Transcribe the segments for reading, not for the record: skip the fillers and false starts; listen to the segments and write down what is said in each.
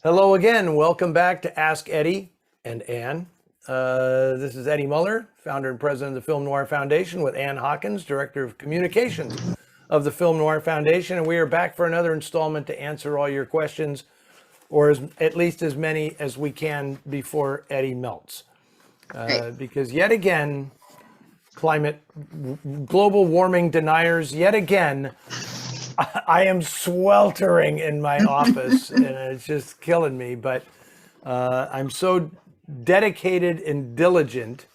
Hello again. Welcome back to Ask Eddie and Ann. This is Eddie Muller, founder and president of the Film Noir Foundation, with Ann Hawkins, director of communications of the Film Noir Foundation. And we are back for another installment to answer all your questions, or at least as many as we can before Eddie melts. Because yet again, global warming deniers, yet again, I am sweltering in my office and it's just killing me, but I'm so dedicated and diligent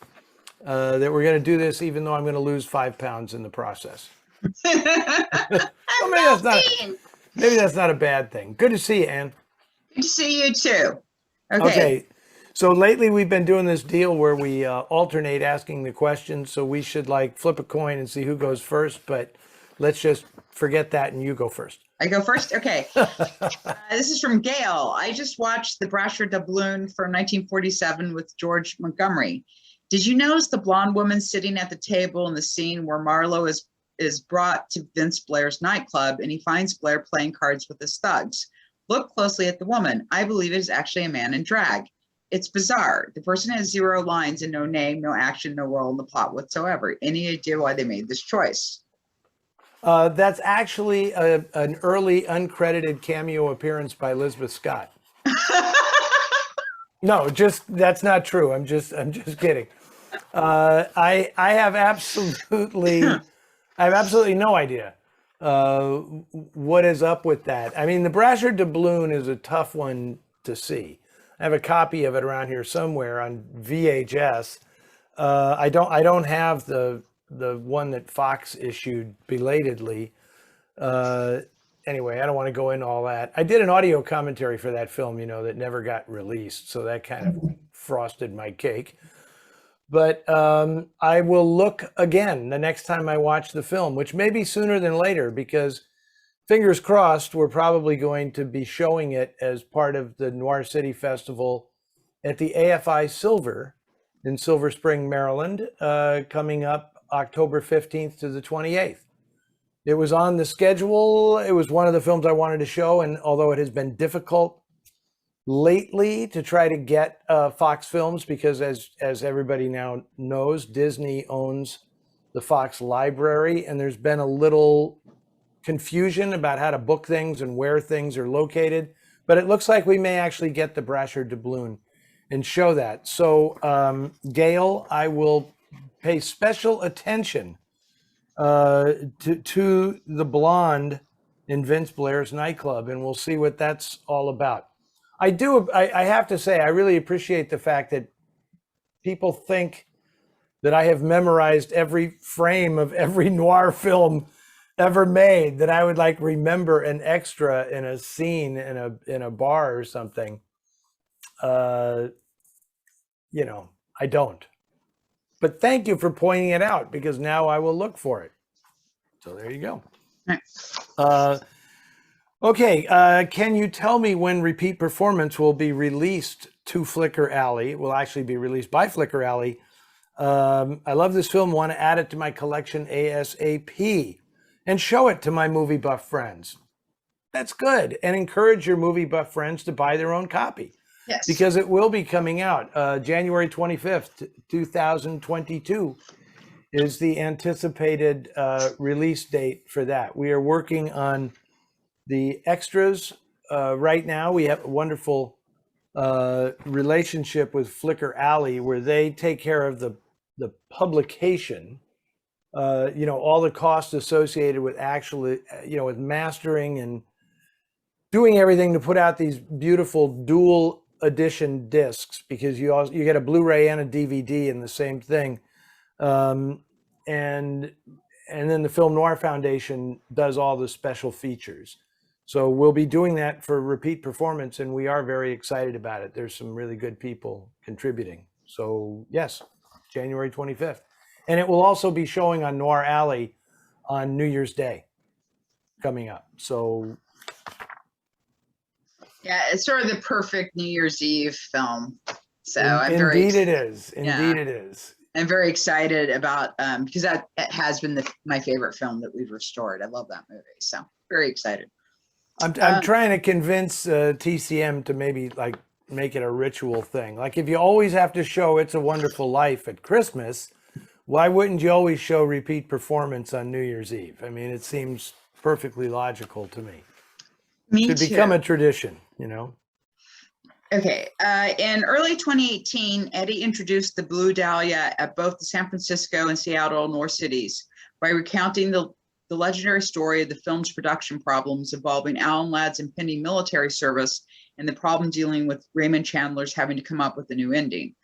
that we're going to do this, even though I'm going to lose 5 pounds in the process. Well, maybe that's not a bad thing. Good to see you, Ann. Good to see you too. Okay. So lately we've been doing this deal where we alternate asking the questions. So we should flip a coin and see who goes first, but let's just forget that and you go first. I go first? Okay. This is from Gail. I just watched The Brasher Doubloon from 1947 with George Montgomery. Did you notice the blonde woman sitting at the table in the scene where Marlowe is brought to Vince Blair's nightclub and he finds Blair playing cards with his thugs? Look closely at the woman. I believe it is actually a man in drag. It's bizarre. The person has 0 lines and no name, no action, no role in the plot whatsoever. Any idea why they made this choice? That's actually an early uncredited cameo appearance by Elizabeth Scott. No, that's not true. I'm just kidding. I have absolutely no idea what is up with that. I mean, The Brasher Doubloon is a tough one to see. I have a copy of it around here somewhere on VHS. I don't have the one that Fox issued belatedly. Anyway, I don't want to go into all that. I did an audio commentary for that film, that never got released. So that kind of frosted my cake. But I will look again the next time I watch the film, which may be sooner than later, because fingers crossed, we're probably going to be showing it as part of the Noir City Festival at the AFI Silver in Silver Spring, Maryland, coming up October 15th to the 28th. It was on the schedule. It was one of the films I wanted to show. And although it has been difficult lately to try to get Fox Films, because as everybody now knows, Disney owns the Fox library, and there's been a little confusion about how to book things and where things are located. But it looks like we may actually get The Brasher Doubloon and show that. So Gail, I will pay special attention to the blonde in Vince Blair's nightclub, and we'll see what that's all about. I have to say, I really appreciate the fact that people think that I have memorized every frame of every noir film ever made, that I would remember an extra in a scene in a bar or something. I don't. But thank you for pointing it out, because now I will look for it. So there you go. Okay, can you tell me when Repeat Performance will be released to Flickr Alley? It will actually be released by Flickr Alley. I love this film, want to add it to my collection ASAP and show it to my movie buff friends. That's good. And encourage your movie buff friends to buy their own copy. Yes. Because it will be coming out January 25th, 2022 is the anticipated release date for that. We are working on the extras right now. We have a wonderful relationship with Flickr Alley, where they take care of the publication, all the costs associated with actually, with mastering and doing everything to put out these beautiful dual edition discs, because you get a Blu-ray and a DVD in the same thing, and then the Film Noir Foundation does all the special features. So we'll be doing that for Repeat Performance, and we are very excited about it. There's some really good people contributing. So yes, January 25th, and it will also be showing on Noir Alley on New Year's Day coming up. So. Yeah, it's sort of the perfect New Year's Eve film. So Indeed it is. Indeed it is. I'm very excited about because that has been my favorite film that we've restored. I love that movie, so very excited. I'm trying to convince TCM to maybe like make it a ritual thing. Like if you always have to show It's a Wonderful Life at Christmas, why wouldn't you always show repeat performance on New Year's Eve? I mean, it seems perfectly logical to me. Me Should too. become a tradition, you know? Okay. In early 2018, Eddie introduced the Blue Dahlia at both the San Francisco and Seattle North cities by recounting the legendary story of the film's production problems involving Alan Ladd's impending military service and the problem dealing with Raymond Chandler's having to come up with a new ending.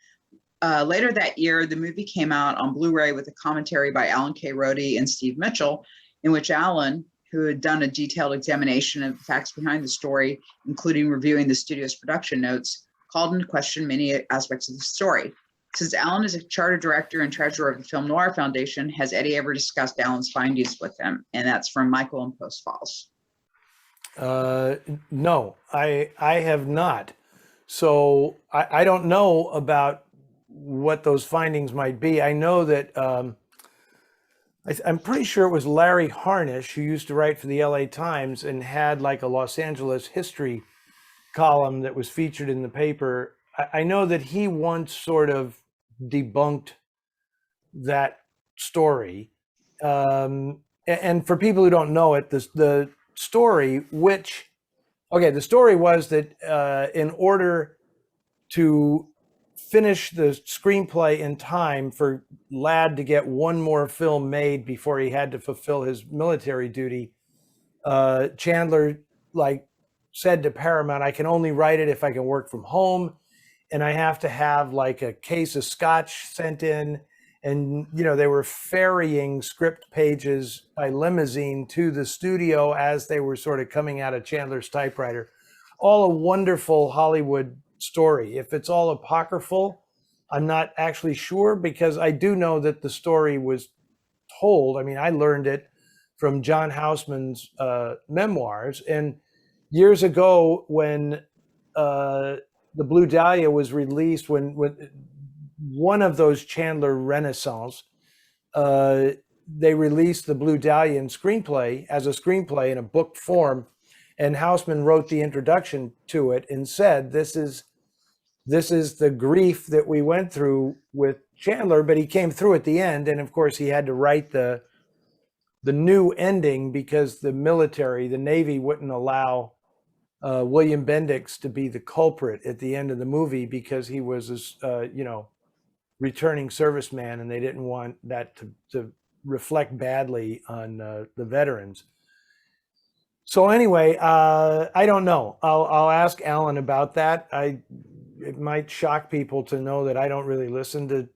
Later that year, the movie came out on Blu-ray with a commentary by Alan K. Rode and Steve Mitchell, in which Alan, who had done a detailed examination of the facts behind the story, including reviewing the studio's production notes, called into question many aspects of the story. Since Alan is a charter director and treasurer of the Film Noir Foundation, has Eddie ever discussed Alan's findings with him? And that's from Michael in Post Falls. No, I have not. So I don't know about what those findings might be. I know that I'm pretty sure it was Larry Harnish who used to write for the LA Times and had like a Los Angeles history column that was featured in the paper. I know that he once sort of debunked that story. And for people who don't know it, the story, the story was that in order to finish the screenplay in time for Ladd to get one more film made before he had to fulfill his military duty, Chandler like said to Paramount, I can only write it if I can work from home, and I have to have like a case of scotch sent in. And, you know, they were ferrying script pages by limousine to the studio as they were sort of coming out of Chandler's typewriter. All a wonderful Hollywood story. If it's all apocryphal, I'm not actually sure, because I do know that the story was told. I mean, I learned it from John Houseman's memoirs. And years ago, when the Blue Dahlia was released, when one of those Chandler Renaissance, they released the Blue Dahlia in screenplay as a screenplay in a book form, and Houseman wrote the introduction to it and said, "This is the grief that we went through with Chandler," but he came through at the end, and of course he had to write the new ending because the military, the Navy, wouldn't allow William Bendix to be the culprit at the end of the movie because he was returning serviceman, and they didn't want that to reflect badly on the veterans. So anyway, I don't know. I'll ask Alan about that. It might shock people to know that I don't really listen to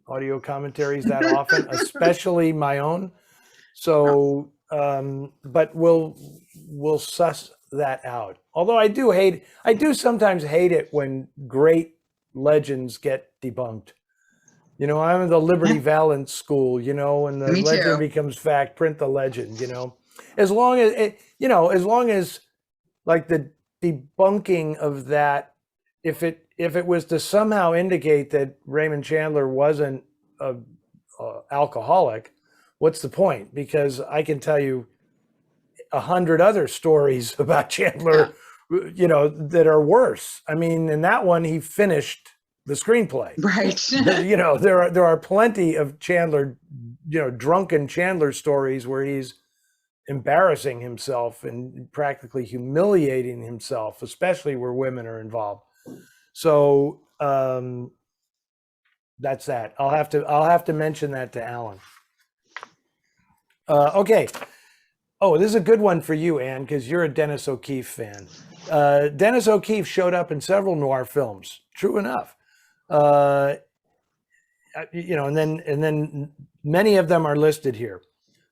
audio commentaries that often, especially my own. So, but we'll suss that out. Although I do sometimes hate it when great legends get debunked. You know, I'm in the Liberty Valance school, you know, when the legend becomes fact, print the legend, you know. As long as like the debunking of that, if it was to somehow indicate that Raymond Chandler wasn't a alcoholic, what's the point? Because I can tell you 100 other stories about Chandler, you know, that are worse. I mean, in that one, he finished the screenplay. Right. You know, there are plenty of Chandler, you know, drunken Chandler stories where he's embarrassing himself and practically humiliating himself, especially where women are involved. So that's that. I'll have to mention that to Alan. Okay. Oh, this is a good one for you, Anne, because you're a Dennis O'Keefe fan. Dennis O'Keefe showed up in several noir films. True enough. You know, and then many of them are listed here.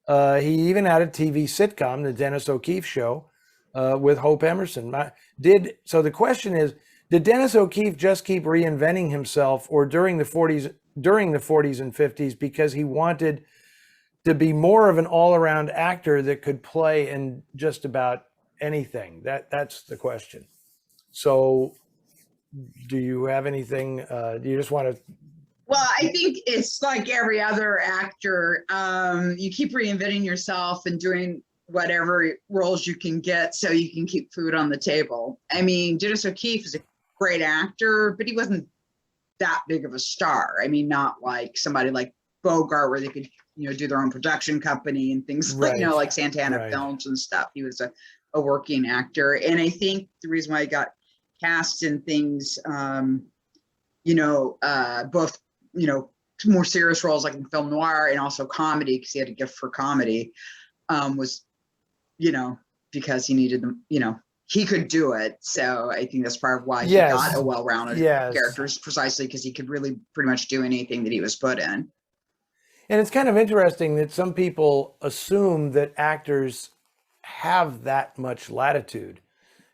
He even had a TV sitcom, The Dennis O'Keefe Show, with Hope Emerson. So the question is, did Dennis O'Keefe just keep reinventing himself, or during the 40s and 50s, because he wanted to be more of an all-around actor that could play in just about anything? That's the question. So do you have anything? Do you just want to? Well, I think it's like every other actor. You keep reinventing yourself and doing whatever roles you can get so you can keep food on the table. I mean, Dennis O'Keefe is a great actor, but he wasn't that big of a star. I mean, not like somebody like Bogart, where they could, do their own production company and things like, Right. like Santana Right. Films and stuff. He was a working actor. And I think the reason why he got cast in things, both, more serious roles like in film noir and also comedy, because he had a gift for comedy, was, because he needed them, he could do it. So I think that's part of why he got a well-rounded character, precisely because he could really pretty much do anything that he was put in. And it's kind of interesting that some people assume that actors have that much latitude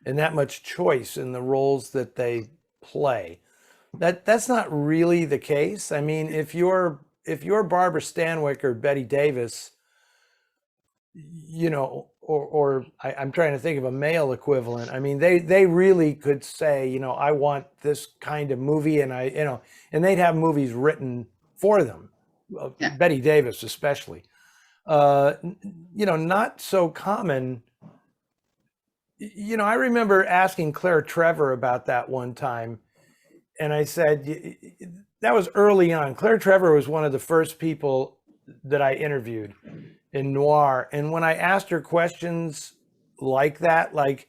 and that much choice in the roles that they play. That's not really the case. I mean, if you're Barbara Stanwyck or Bette Davis, or I'm trying to think of a male equivalent. I mean, they really could say, I want this kind of movie, and and they'd have movies written for them. Bette Davis especially. Not so common. I remember asking Claire Trevor about that one time, and I said, that was early on. Claire Trevor was one of the first people that I interviewed in Noir. And when I asked her questions like that, like,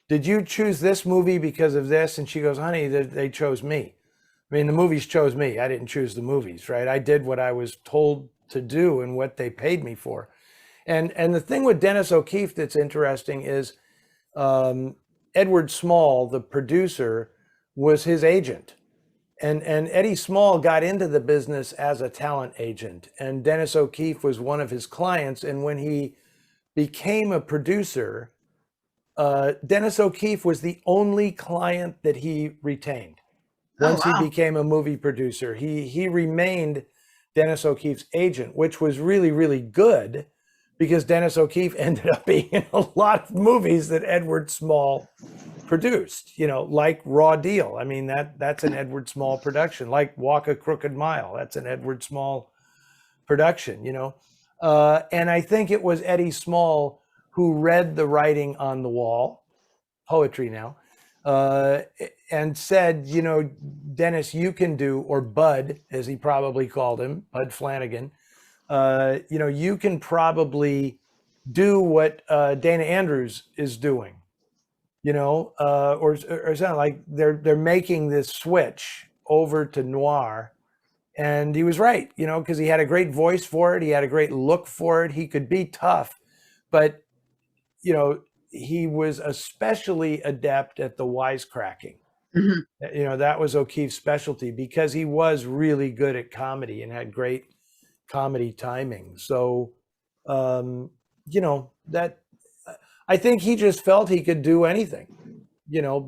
did you choose this movie because of this? And she goes, honey, they chose me. I mean, the movies chose me. I didn't choose the movies, right? I did what I was told to do and what they paid me for. And the thing with Dennis O'Keefe that's interesting is Edward Small, the producer, was his agent. And Eddie Small got into the business as a talent agent, and Dennis O'Keefe was one of his clients. And when he became a producer, Dennis O'Keefe was the only client that he retained. Once he became a movie producer, he remained Dennis O'Keefe's agent, which was really, really good, because Dennis O'Keefe ended up being in a lot of movies that Edward Small produced, like Raw Deal. I mean, that's an Edward Small production. Like Walk a Crooked Mile, that's an Edward Small production, and I think it was Eddie Small who read the writing on the wall, poetry now, and said, Dennis, you can do, or Bud, as he probably called him, Bud Flanagan, you can probably do what Dana Andrews is doing. Or something like they're making this switch over to noir. And he was right, because he had a great voice for it. He had a great look for it. He could be tough, but, he was especially adept at the wisecracking. Mm-hmm. That was O'Keefe's specialty, because he was really good at comedy and had great comedy timing. So, that, I think he just felt he could do anything,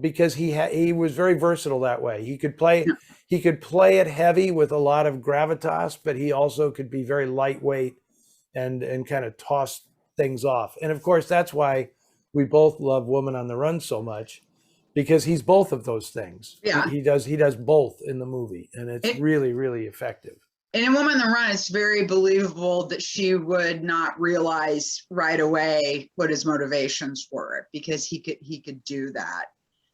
because he was very versatile that way. He could play it heavy with a lot of gravitas, but he also could be very lightweight and kind of toss things off. And of course, that's why we both love Woman on the Run so much, because he's both of those things. Yeah, he does both in the movie, and it's really, really effective. And in Woman on the Run, it's very believable that she would not realize right away what his motivations were, because he could do that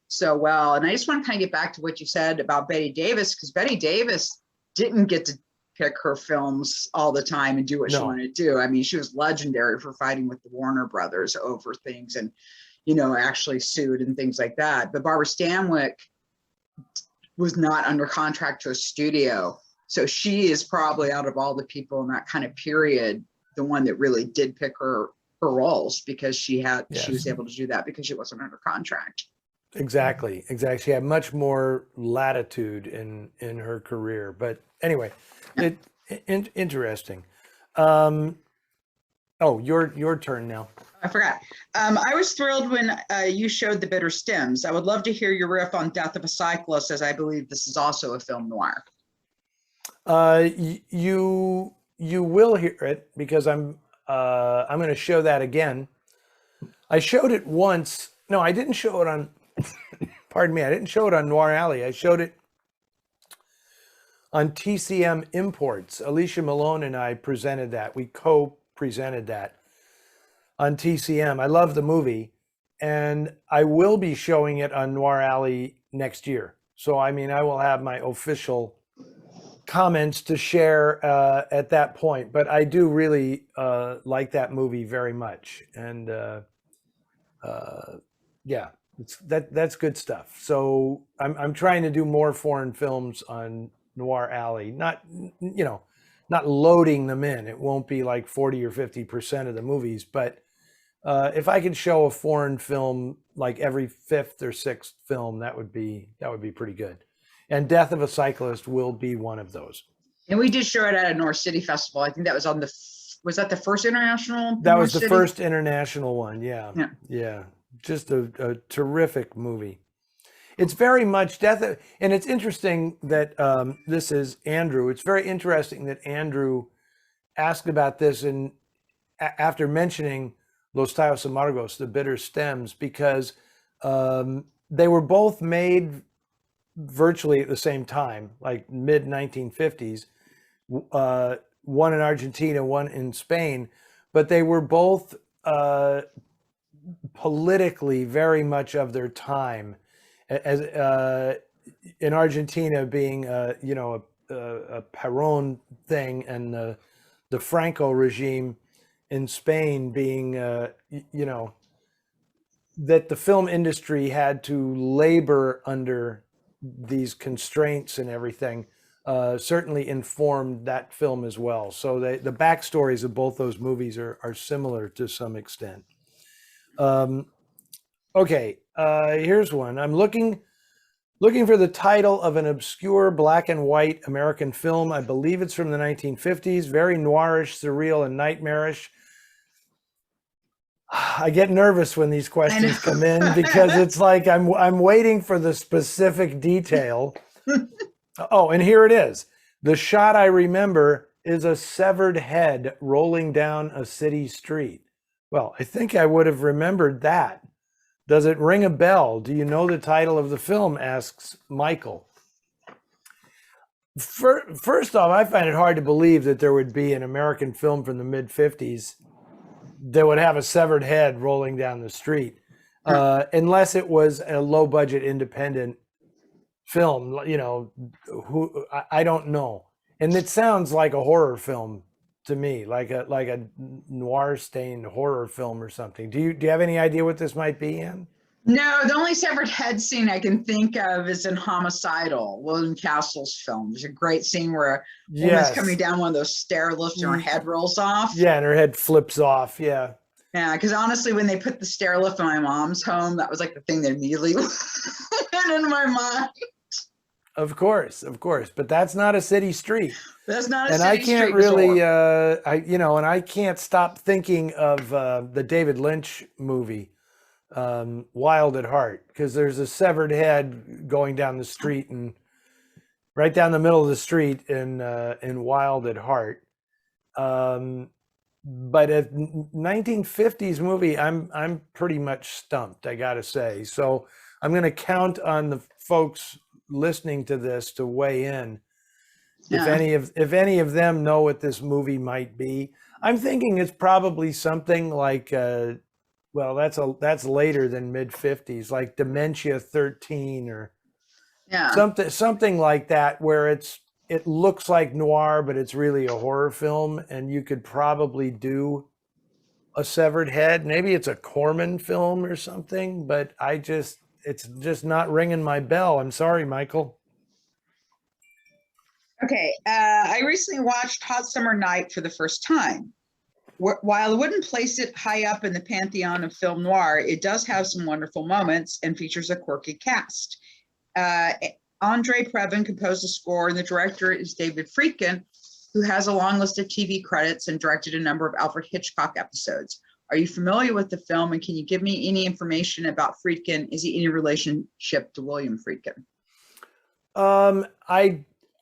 so well. And I just want to kind of get back to what you said about Bette Davis, because Bette Davis didn't get to pick her films all the time and do what she wanted to do. I mean, she was legendary for fighting with the Warner Brothers over things, and actually sued and things like that. But Barbara Stanwyck was not under contract to a studio. So she is probably, out of all the people in that kind of period, the one that really did pick her roles, because she was able to do that because she wasn't under contract. Exactly. She had much more latitude in her career. But anyway, interesting. Your turn now. I forgot. I was thrilled when you showed The Bitter Stems. I would love to hear your riff on Death of a Cyclist, as I believe this is also a film noir. You will hear it, because I'm going to show that again. I showed it once. No, I didn't show it on. Pardon me. I didn't show it on Noir Alley. I showed it on TCM Imports. Alicia Malone and I presented that. We co-presented that. on TCM. I love the movie, and I will be showing it on Noir Alley next year. So I mean, I will have my official comments to share at that point. But I do really like that movie very much, and yeah, that's good stuff. So I'm trying to do more foreign films on Noir Alley. Not not loading them in. It won't be like 40 or 50% of the movies, but if I could show a foreign film like every fifth or sixth film, that would be pretty good. And Death of a Cyclist will be one of those. And we did show it at a North City Festival. I think that was on the, was that the first international? That was North the City? first international one. Yeah. Yeah. Yeah. Just a terrific movie. It's very much and it's interesting that this is Andrew. It's very interesting that Andrew asked about this and after mentioning Los Tallos Amargos, the bitter stems, because they were both made virtually at the same time, like mid 1950s. One in Argentina, one in Spain, but they were both politically very much of their time. As in Argentina being a Perón thing, and the Franco regime in Spain being that the film industry had to labor under these constraints and everything. Certainly informed that film as well. So the backstories of both those movies are similar to some extent. Okay, here's one. I'm looking for the title of an obscure black and white American film. I believe it's from the 1950s. Very noirish, surreal, and nightmarish. I get nervous when these questions come in because it's like I'm waiting for the specific detail. Oh, and here it is. The shot I remember is a severed head rolling down a city street. Well, I think I would have remembered that. Does it ring a bell? Do you know the title of the film? Asks Michael. First off, I find it hard to believe that there would be an American film from the mid-50s that would have a severed head rolling down the street, unless it was a low-budget independent film. I don't know. And it sounds like a horror film to me, like a noir stained horror film or something. Do you have any idea what this might be, Ann? No, the only severed head scene I can think of is in Homicidal, William Castle's film. There's a great scene where a woman's coming down one of those stair lifts and her head rolls off. Yeah, and her head flips off. Yeah. Yeah, because honestly, when they put the stair lift in my mom's home, that was like the thing that immediately went in my mind. Of course, but that's not a city street. That's not a and city I can't street really, and I can't stop thinking of the David Lynch movie, Wild at Heart, because there's a severed head going down the street and right down the middle of the street in Wild at Heart. But a 1950s movie, I'm pretty much stumped, I gotta say. So I'm going to count on the folks listening to this to weigh in. Yeah. If any of them know what this movie might be. I'm thinking it's probably something like that's later than mid 50s, like Dementia 13 or something like that, where it looks like noir but it's really a horror film, and you could probably do a severed head. Maybe it's a Corman film or something, but it's just not ringing my bell. I'm sorry, Michael. Okay, I recently watched Hot Summer Night for the first time. While I wouldn't place it high up in the pantheon of film noir, it does have some wonderful moments and features a quirky cast. Andre Previn composed the score, and the director is David Friedkin, who has a long list of TV credits and directed a number of Alfred Hitchcock episodes. Are you familiar with the film, and can you give me any information about Friedkin? Is he any relationship to William Friedkin?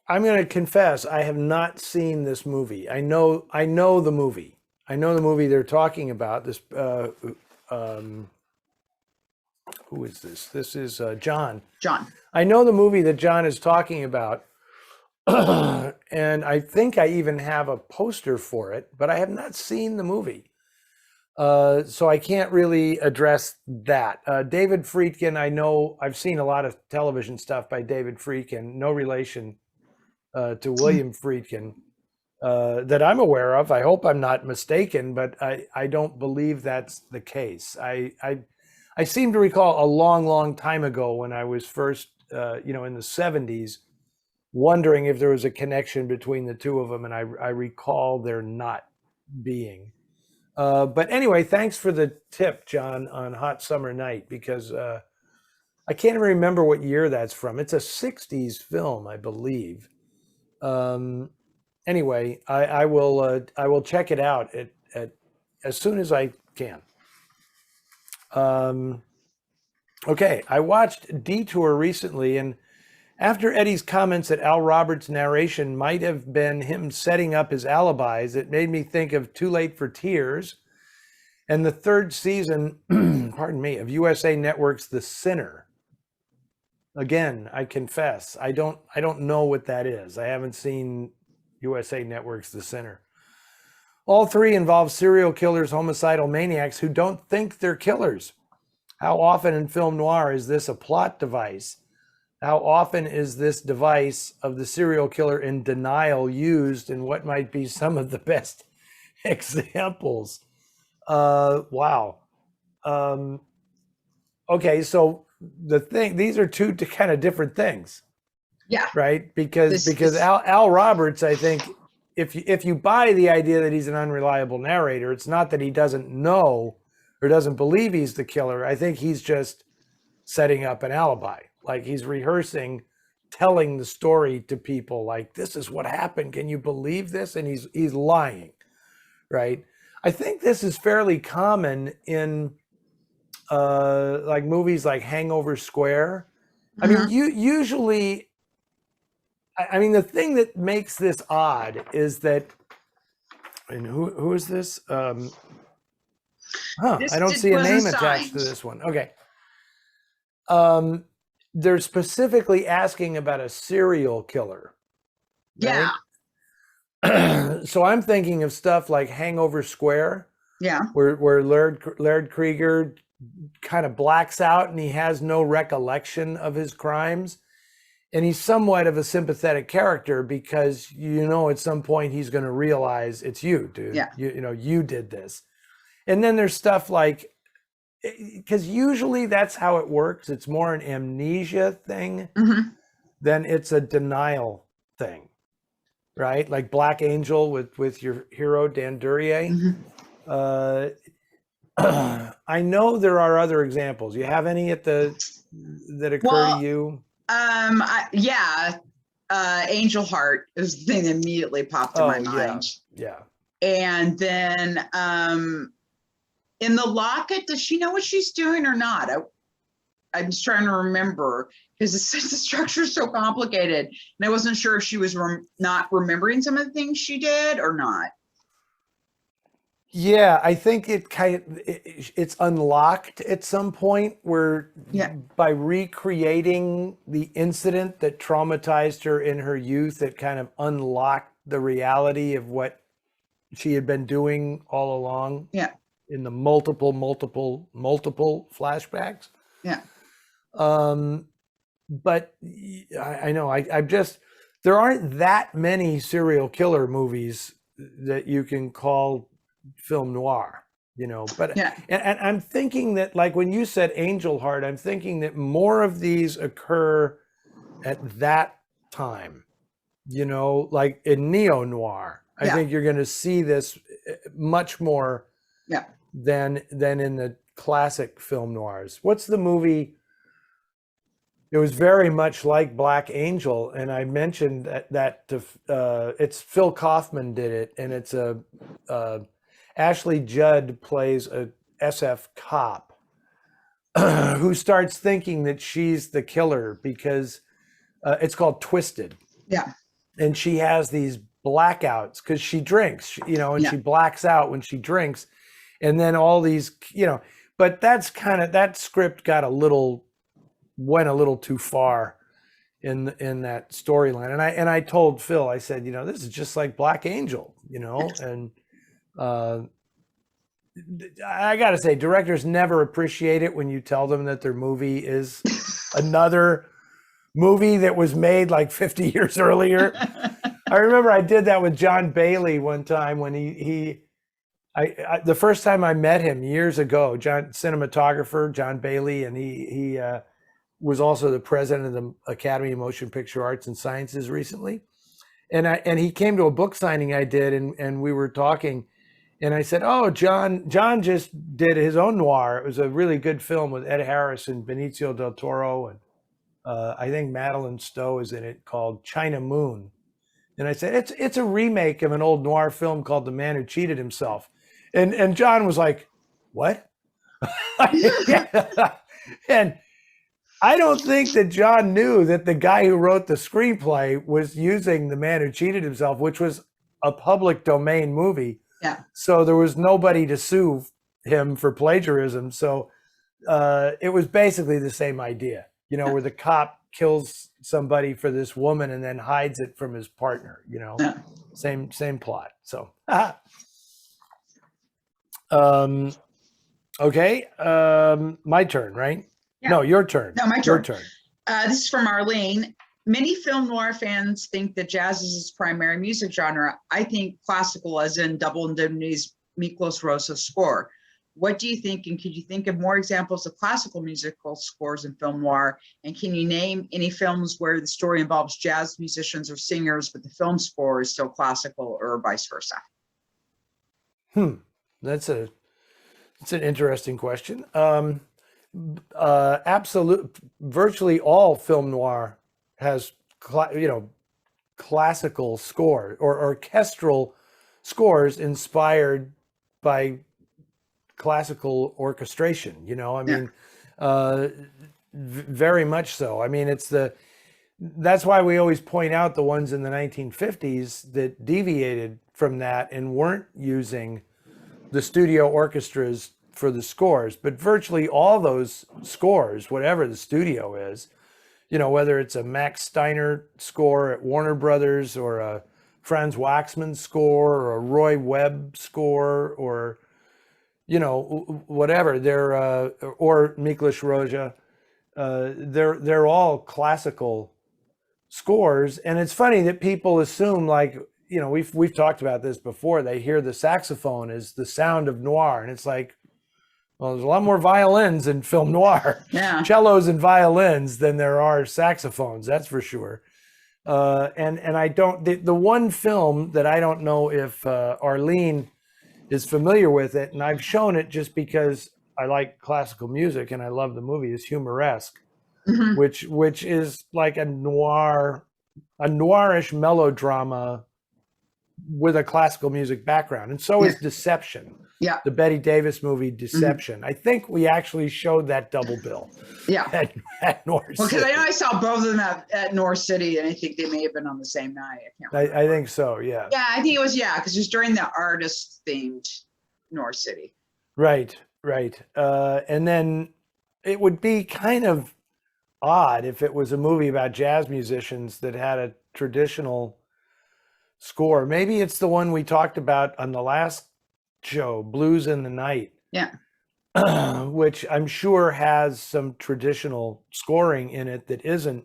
I'm going to confess, I have not seen this movie. I know the movie. I know the movie they're talking about. This who is this? This is John. John. I know the movie that John is talking about, and I think I even have a poster for it, but I have not seen the movie. So I can't really address that. David Friedkin, I know I've seen a lot of television stuff by David Friedkin, no relation to William Friedkin that I'm aware of. I hope I'm not mistaken, but I don't believe that's the case. I seem to recall a long, long time ago when I was first, in the 70s, wondering if there was a connection between the two of them, and I recall there not being. But anyway, thanks for the tip, John, on Hot Summer Night, because I can't even remember what year that's from. It's a 60s film, I believe. Anyway, I will check it out as soon as I can. Okay, I watched Detour recently, and after Eddie's comments that Al Roberts' narration might have been him setting up his alibis, it made me think of Too Late for Tears and the third season, pardon me, of USA Network's The Sinner. Again, I confess, I don't know what that is. I haven't seen USA Network's The Sinner. All three involve serial killers, homicidal maniacs who don't think they're killers. How often in film noir is this a plot device? How often is this device of the serial killer in denial used, and what might be some of the best examples? Wow. Okay, so these are two kind of different things. Yeah. Right? Because Al Roberts, I think, if you buy the idea that he's an unreliable narrator, it's not that he doesn't know or doesn't believe he's the killer. I think he's just setting up an alibi. Like he's rehearsing, telling the story to people like, this is what happened. Can you believe this? And he's lying, right? I think this is fairly common in like movies like Hangover Square. I mean, usually, I mean, the thing that makes this odd is that, and who is this? I don't see a name attached to this one. Okay. They're specifically asking about a serial killer. Right? Yeah. So I'm thinking of stuff like Hangover Square. Yeah. Where Laird Krieger kind of blacks out and he has no recollection of his crimes. And he's somewhat of a sympathetic character because, at some point he's going to realize it's you, dude. Yeah. You did this. And then there's stuff like, because usually that's how it works. It's more an amnesia thing than it's a denial thing, right? Like Black Angel with your hero, Dan Duryea. I know there are other examples. You have any that occur to you? Angel Heart is the thing that immediately popped in my mind. Yeah. And then in The Locket, does she know what she's doing or not? I'm just trying to remember because the structure is so complicated, and I wasn't sure if she was not remembering some of the things she did or not. Yeah, I think it's unlocked at some point where by recreating the incident that traumatized her in her youth, it kind of unlocked the reality of what she had been doing all along. Yeah. In the multiple flashbacks. Yeah. But I know there aren't that many serial killer movies that you can call film noir, but and I'm thinking that, like when you said Angel Heart, I'm thinking that more of these occur at that time, like in neo-noir. I think you're going to see this much more than in the classic film noirs. What's the movie? It was very much like Black Angel, and I mentioned that it's Phil Kaufman did it, and it's Ashley Judd plays a SF cop who starts thinking that she's the killer because it's called Twisted. Yeah. And she has these blackouts because she drinks, and she blacks out when she drinks. And then all these, but that script went a little too far in that storyline. And I told Phil, I said, this is just like Black Angel, and I got to say, directors never appreciate it when you tell them that their movie is another movie that was made like 50 years earlier. I remember I did that with John Bailey one time when the first time I met him years ago, cinematographer John Bailey, and he was also the president of the Academy of Motion Picture Arts and Sciences recently. And he came to a book signing I did, and we were talking, and I said, "Oh, John just did his own noir. It was a really good film with Ed Harris and Benicio del Toro, and I think Madeline Stowe is in it, called China Moon." And I said, "It's a remake of an old noir film called The Man Who Cheated Himself." And John was like, "What?" And I don't think that John knew that the guy who wrote the screenplay was using The Man Who Cheated Himself, which was a public domain movie. Yeah. So there was nobody to sue him for plagiarism. So it was basically the same idea, where the cop kills somebody for this woman and then hides it from his partner, Yeah. same plot. So, okay. My turn, right? Yeah. No, your turn. No, my turn. Your turn. This is from Arlene. Many film noir fans think that jazz is its primary music genre. I think classical, as in Double Indemnity's Miklos Rosas score. What do you think? And could you think of more examples of classical musical scores in film noir? And can you name any films where the story involves jazz musicians or singers, but the film score is still classical, or vice versa? That's an interesting question. Virtually all film noir has classical score or orchestral scores inspired by classical orchestration. Very much so. I mean, that's why we always point out the ones in the 1950s that deviated from that and weren't using the studio orchestras for the scores. But virtually all those scores, whatever the studio is, whether it's a Max Steiner score at Warner Brothers, or a Franz Waxman score, or a Roy Webb score, or whatever, or Miklos Rozsa, they're all classical scores. And it's funny that people assume, like, we've talked about this before, they hear the saxophone as the sound of noir, and it's like, well, there's a lot more violins in film noir, cellos and violins, than there are saxophones, that's for sure. And I don't, the one film that I don't know if Arlene is familiar with it, and I've shown it just because I like classical music and I love the movie, is Humoresque, which is like a noirish melodrama with a classical music background. And so is Deception. Yeah. The Betty Davis movie Deception. I think we actually showed that double bill. Yeah. At Noir City. Because I know I saw both of them at Noir City, and I think they may have been on the same night. I can't remember. I think so, yeah. Yeah, I think it was, because it was during the artist-themed Noir City. Right. And then it would be kind of odd if it was a movie about jazz musicians that had a traditional score. Maybe it's the one we talked about on the last show, Blues in the Night. Yeah. Which I'm sure has some traditional scoring in it that isn't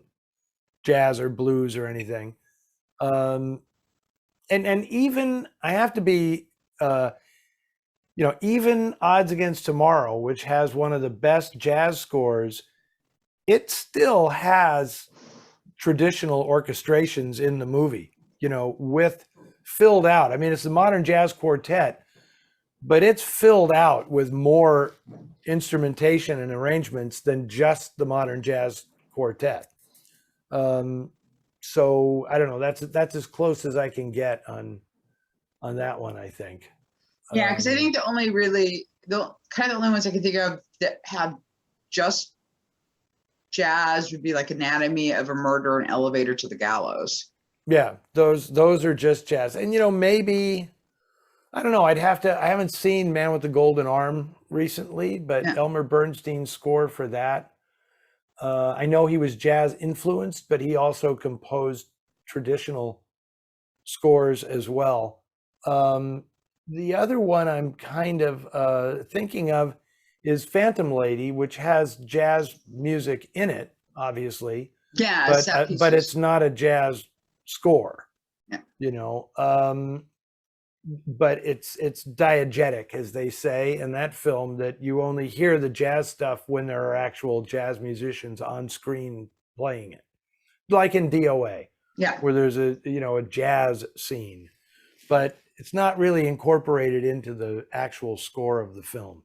jazz or blues or anything. And even, I have to be, even Odds Against Tomorrow, which has one of the best jazz scores, it still has traditional orchestrations in the movie, with filled out. I mean, it's a modern jazz quartet, but it's filled out with more instrumentation and arrangements than just the modern jazz quartet. So I don't know. That's as close as I can get on that one, I think. Yeah, because I think the only ones I can think of that have just jazz would be like Anatomy of a Murder and Elevator to the Gallows. Yeah, those are just jazz. And maybe, I don't know, I haven't seen Man with the Golden Arm recently, but Elmer Bernstein's score for that, I know he was jazz influenced, but he also composed traditional scores as well. The other one I'm kind of thinking of is Phantom Lady, which has jazz music in it, obviously, Yeah, set but it's pieces. not a jazz score, Yeah. you know. But it's diegetic, as they say in that film, that you only hear the jazz stuff when there are actual jazz musicians on screen playing it, like in DOA, Yeah. where there's a jazz scene, but it's not really incorporated into the actual score of the film.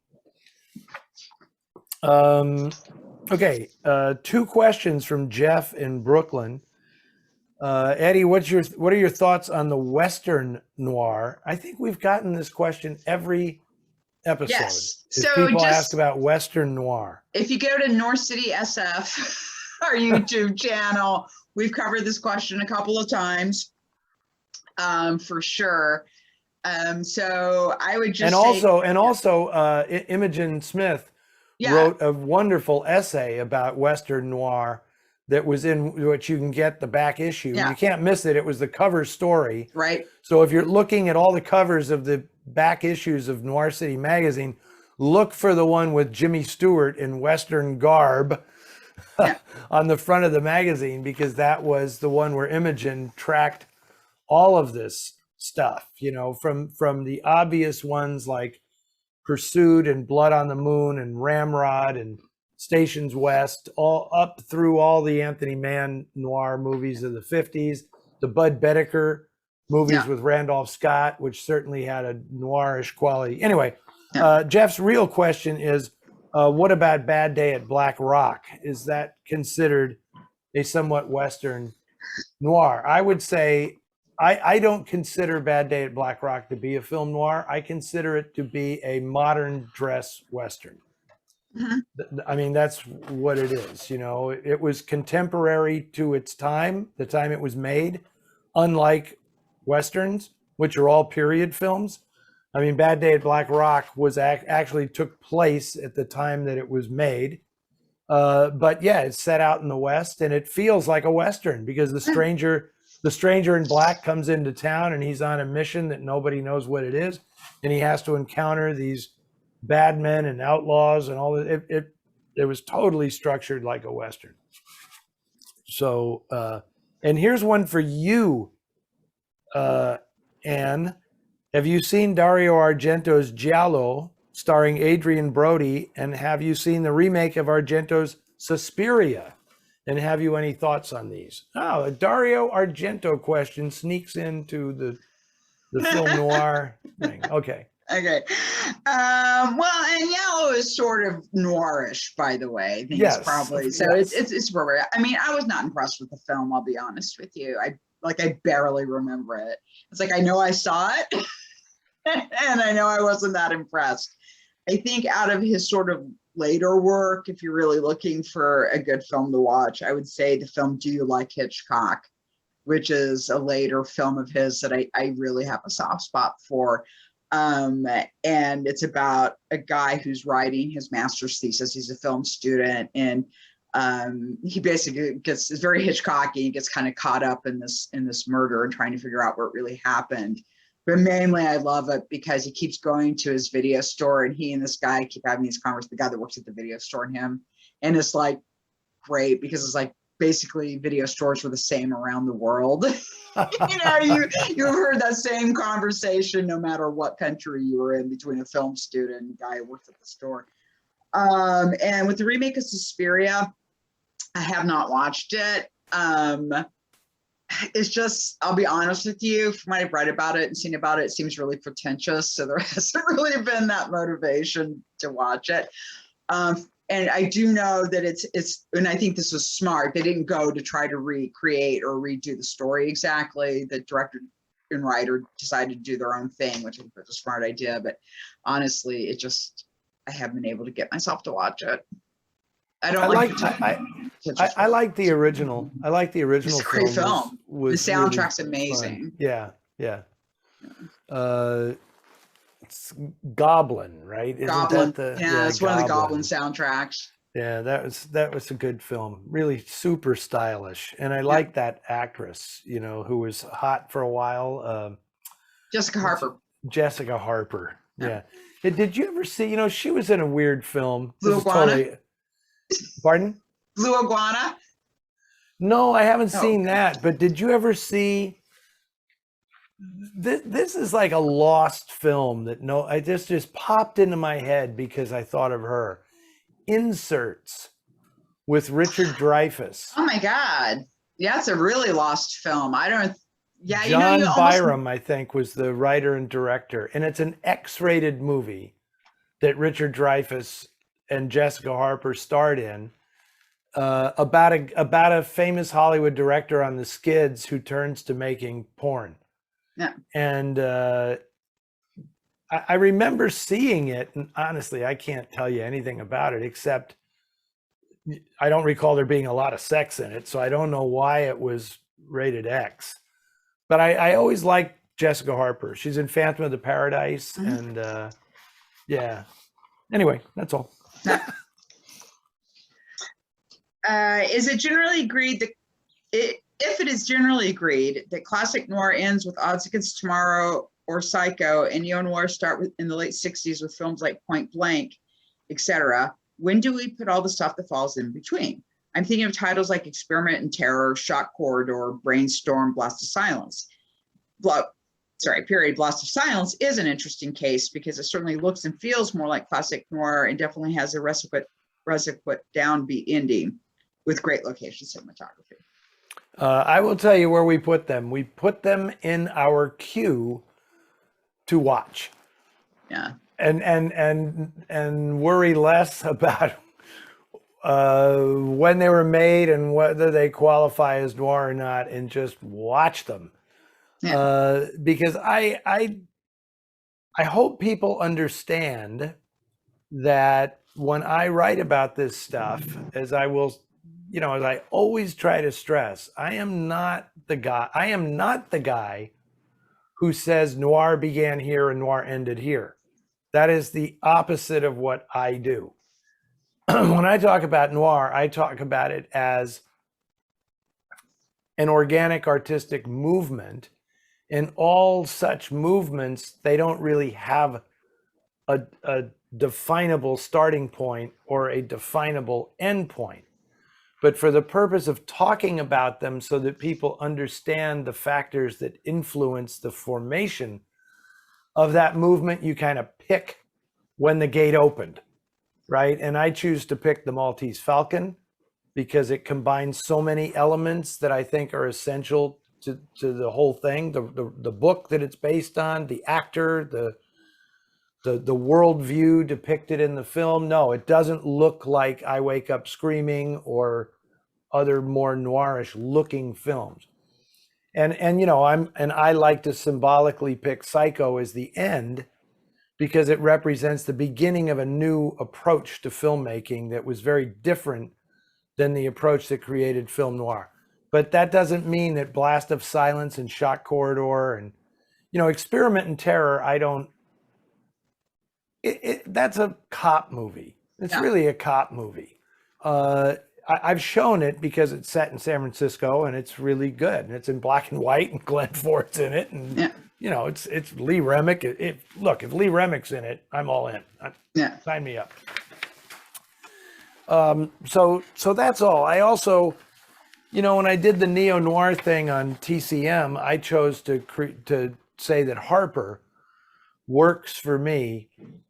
Okay, two questions from Jeff in Brooklyn. Eddie, what are your thoughts on the Western noir? I think we've gotten this question every episode. Yes. Is So people ask just about Western noir. if you go to North City SF, our YouTube channel, we've covered this question a couple of times, for sure. So I would just And also, Imogen Smith yeah, wrote a wonderful essay about Western noir that was in which you can get the back issue. yeah, You can't miss it. It was the cover story. right. So if you're looking at all the covers of the back issues of Noir City magazine, look for the one with Jimmy Stewart in Western garb Yeah. on the front of the magazine, because that was the one where Imogen tracked all of this stuff, from the obvious ones like Pursuit and Blood on the Moon and Ramrod and Stations West, all up through all the Anthony Mann noir movies of the 50s, the Bud Bedecker movies Yeah. with Randolph Scott, which certainly had a noirish quality. Anyway, Yeah. Jeff's real question is, what about Bad Day at Black Rock? Is that considered a somewhat Western noir? I would say I don't consider Bad Day at Black Rock to be a film noir. I consider it to be a modern dress Western. Mhm. I mean, that's what it is. It was contemporary to its time, the time it was made, unlike Westerns, which are all period films. I mean, Bad Day at Black Rock was actually took place at the time that it was made. But yeah, it's set out in the West, and it feels like a Western because the stranger in black comes into town, and he's on a mission that nobody knows what it is, and he has to encounter these bad men and outlaws and all that. It was totally structured like a Western. So, and here's one for you, Anne. Have you seen Dario Argento's Giallo, starring Adrian Brody? And have you seen the remake of Argento's Suspiria? And have you any thoughts on these? Oh, a Dario Argento question sneaks into the film noir thing. Okay. Okay. Well, and Yellow is sort of noirish, by the way. I think Yes, it's probably so. yes. It's appropriate. I mean, I was not impressed with the film. I'll be honest with you. I barely remember it. It's like I know I saw it, and I know I wasn't that impressed. I think out of his sort of later work, if you're really looking for a good film to watch, I would say the film Do You Like Hitchcock, which is a later film of his that I really have a soft spot for. And it's about a guy who's writing his master's thesis. He's a film student, and he basically is very Hitchcocky. He gets kind of caught up in this murder and trying to figure out what really happened. But mainly, I love it because he keeps going to his video store, and he and this guy keep having these conversations. The guy that works at the video store and him, and it's like great because it's like basically video stores were the same around the world. You've heard that same conversation no matter what country you were in between a film student and a guy who works at the store. And with the remake of Suspiria, I have not watched it. It's just, I'll be honest with you, from what I've read about it and seen about it, it seems really pretentious. So there hasn't really been that motivation to watch it. And I do know that it's, and I think this was smart. They didn't go to try to recreate or redo the story exactly. The director and writer decided to do their own thing, which I think was a smart idea. But honestly, I haven't been able to get myself to watch it. I like the original. I like the original. It's a great film. The soundtrack's really amazing. Fun. Yeah. It's Goblin, right? Goblin. It's one of the Goblin soundtracks. Yeah, that was a good film. Really super stylish, and I like that actress. Who was hot for a while. Jessica Harper. Jessica Harper. Yeah. Did you ever see, she was in a weird film. Blue This is Iguana? totally, pardon? Blue Iguana? No, I haven't Oh, seen that. But did you ever see, this is like a lost film that I just popped into my head because I thought of her. Inserts with Richard Dreyfuss. oh my God. Yeah, it's a really lost film. I don't, yeah, John you almost, Byram, I think, was the writer and director. And it's an X-rated movie that Richard Dreyfuss and Jessica Harper starred in, about a famous Hollywood director on the skids who turns to making porn. yeah. And I remember seeing it, and honestly, I can't tell you anything about it except I don't recall there being a lot of sex in it, so I don't know why it was rated X. But I always liked Jessica Harper. She's in Phantom of the Paradise, and yeah. Anyway, that's all. Is it generally agreed that if it is generally agreed that classic noir ends with Odds Against Tomorrow or Psycho, and neo-noir start in the late 60s with films like Point Blank, etc., when do we put all the stuff that falls in between? I'm thinking of titles like Experiment in Terror, Shock Corridor, Brainstorm, Blast of Silence. Blast of Silence is an interesting case because it certainly looks and feels more like classic noir and definitely has a requisite downbeat ending with great location cinematography. I will tell you where we put them. We put them in our queue to watch. Yeah. And worry less about when they were made and whether they qualify as noir or not, and just watch them. Yeah. Because I hope people understand that when I write about this stuff, as I always try to stress, I am not the guy who says noir began here and noir ended here. That is the opposite of what I do. When I talk about noir, I talk about it as an organic artistic movement. In all such movements, they don't really have a definable starting point or a definable end point. But for the purpose of talking about them so that people understand the factors that influence the formation of that movement, you kind of pick when the gate opened, right? And I choose to pick the Maltese Falcon because it combines so many elements that I think are essential to the whole thing, the book that it's based on, the actor, the worldview depicted in the film. No, it doesn't look like I Wake Up Screaming or other more noirish looking films. And I like to symbolically pick Psycho as the end because it represents the beginning of a new approach to filmmaking that was very different than the approach that created film noir. But that doesn't mean that Blast of Silence and Shock Corridor and, Experiment in Terror, that's a cop movie. It's really a cop movie. I've shown it because it's set in San Francisco and it's really good. And it's in black and white and Glenn Ford's in it. And, it's Lee Remick. Look, if Lee Remick's in it, I'm all in. Sign me up. So that's all. I also, when I did the neo-noir thing on TCM, I chose to say that Harper works for me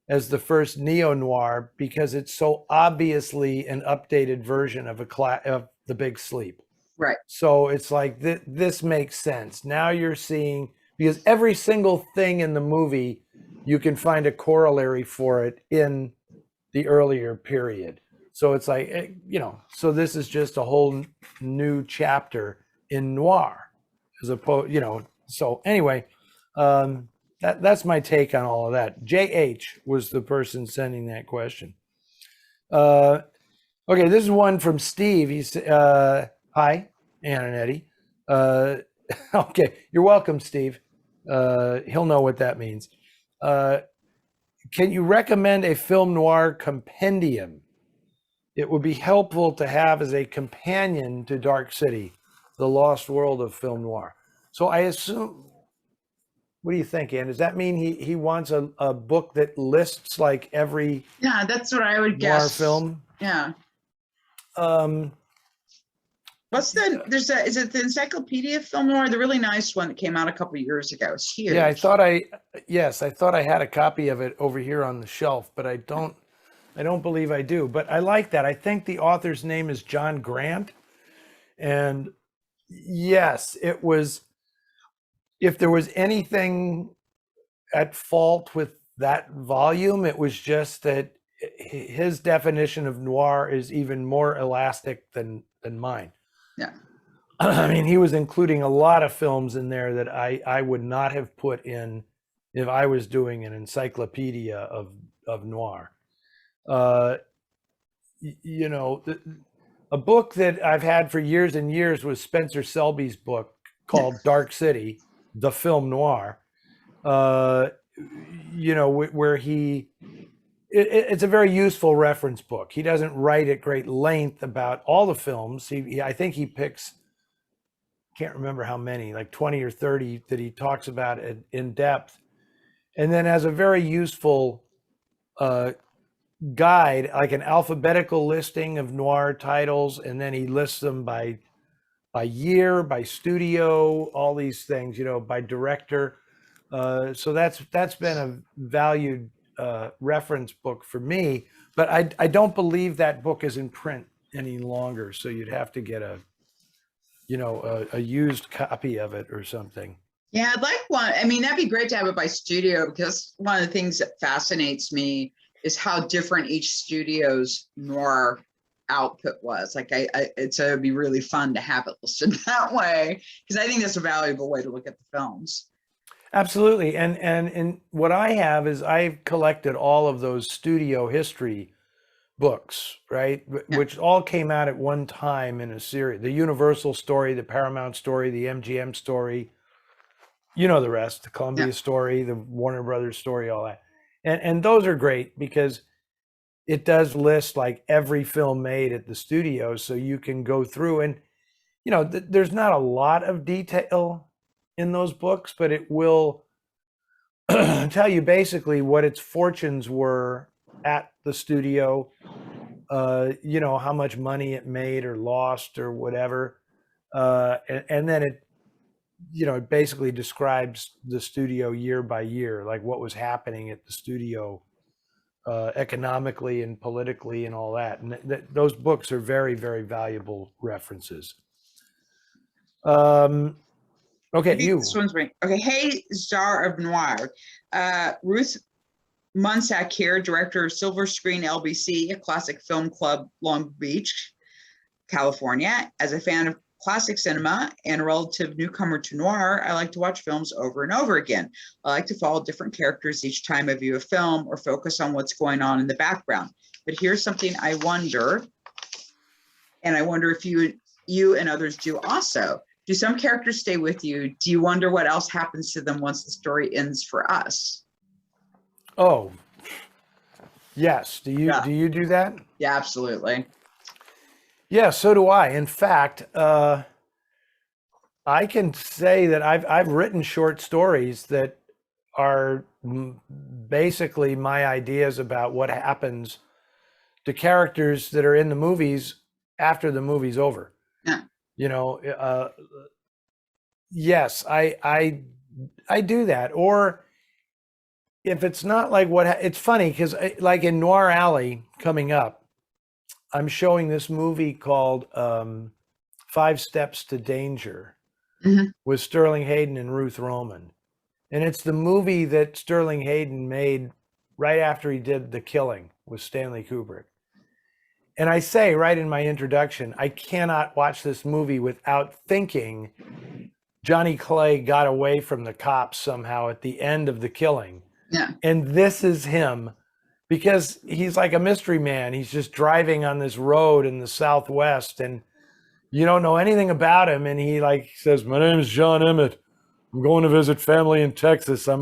as the first neo-noir because it's so obviously an updated version of of The Big Sleep. Right. So it's like this makes sense. Now you're seeing, because every single thing in the movie, you can find a corollary for it in the earlier period. So it's like, so this is just a whole new chapter in noir as opposed, so anyway, that's my take on all of that. JH was the person sending that question. Okay, this is one from Steve. He's hi, Ann and Eddie. Okay, you're welcome, Steve. He'll know what that means. Can you recommend a film noir compendium? It would be helpful to have as a companion to Dark City, the lost world of film noir. So I assume What do you think, Ann? Does that mean he wants a book that lists like every Yeah, that's what I would noir guess. film? Yeah. Um, Is it the Encyclopedia Film Noir, the really nice one that came out a couple years ago? It's yeah, huge. yes, I thought I had a copy of it over here on the shelf, but I don't believe I do. But I like that. I think the author's name is John Grant. And yes, it was, if there was anything at fault with that volume, it was just that his definition of noir is even more elastic than mine. Yeah. I mean, he was including a lot of films in there that I would not have put in if I was doing an encyclopedia of noir. Uh, you know, a book that I've had for years and years was Spencer Selby's book called Dark City, the film noir. Uh, you know, where it's a very useful reference book. He doesn't write at great length about all the films. I think he picks, can't remember how many, like 20 or 30 that he talks about in depth, and then has a very useful guide, like an alphabetical listing of noir titles, and then he lists them by year, by studio, all these things, you know, by director. So that's been a valued reference book for me, but I don't believe that book is in print any longer. So you'd have to get a used copy of it or something. Yeah, I'd like one. I mean, that'd be great to have it by studio, because one of the things that fascinates me is how different each studio's noir output was. Like it'd be really fun to have it listed that way, because I think that's a valuable way to look at the films. Absolutely. And what I have is I've collected all of those studio history books, right? Yeah. Which all came out at one time in a series. The Universal story, the Paramount story, the MGM story, you know the rest, the Columbia Yeah. story, the Warner Brothers story, all that. And those are great because it does list like every film made at the studio, so you can go through and there's not a lot of detail in those books, but it will tell you basically what its fortunes were at the studio, how much money it made or lost or whatever. And then it basically describes the studio year by year, like what was happening at the studio economically and politically and all that. And those books are very, very valuable references. Okay, you. This one's me. Okay, hey, Czar of Noir. Ruth Munsak here, director of Silver Screen LBC, a classic film club, Long Beach, California. As a fan of classic cinema and a relative newcomer to noir, I like to watch films over and over again. I like to follow different characters each time I view a film or focus on what's going on in the background. But here's something I wonder, and I wonder if you and others do also. Do some characters stay with you? Do you wonder what else happens to them once the story ends for us? Oh, yes. Do you do that? Yeah, absolutely. Yeah, so do I. In fact, I can say that I've written short stories that are basically my ideas about what happens to characters that are in the movies after the movie's over. Yeah. Yes, I do that. Or if it's not like it's funny because like in Noir Alley coming up, I'm showing this movie called 5 Steps to Danger with Sterling Hayden and Ruth Roman. And it's the movie that Sterling Hayden made right after he did The Killing with Stanley Kubrick. And I say right in my introduction, I cannot watch this movie without thinking Johnny Clay got away from the cops somehow at the end of The Killing. Yeah. And this is him, because he's like a mystery man. He's just driving on this road in the Southwest and you don't know anything about him. And he says, "My name is John Emmett. I'm going to visit family in Texas. I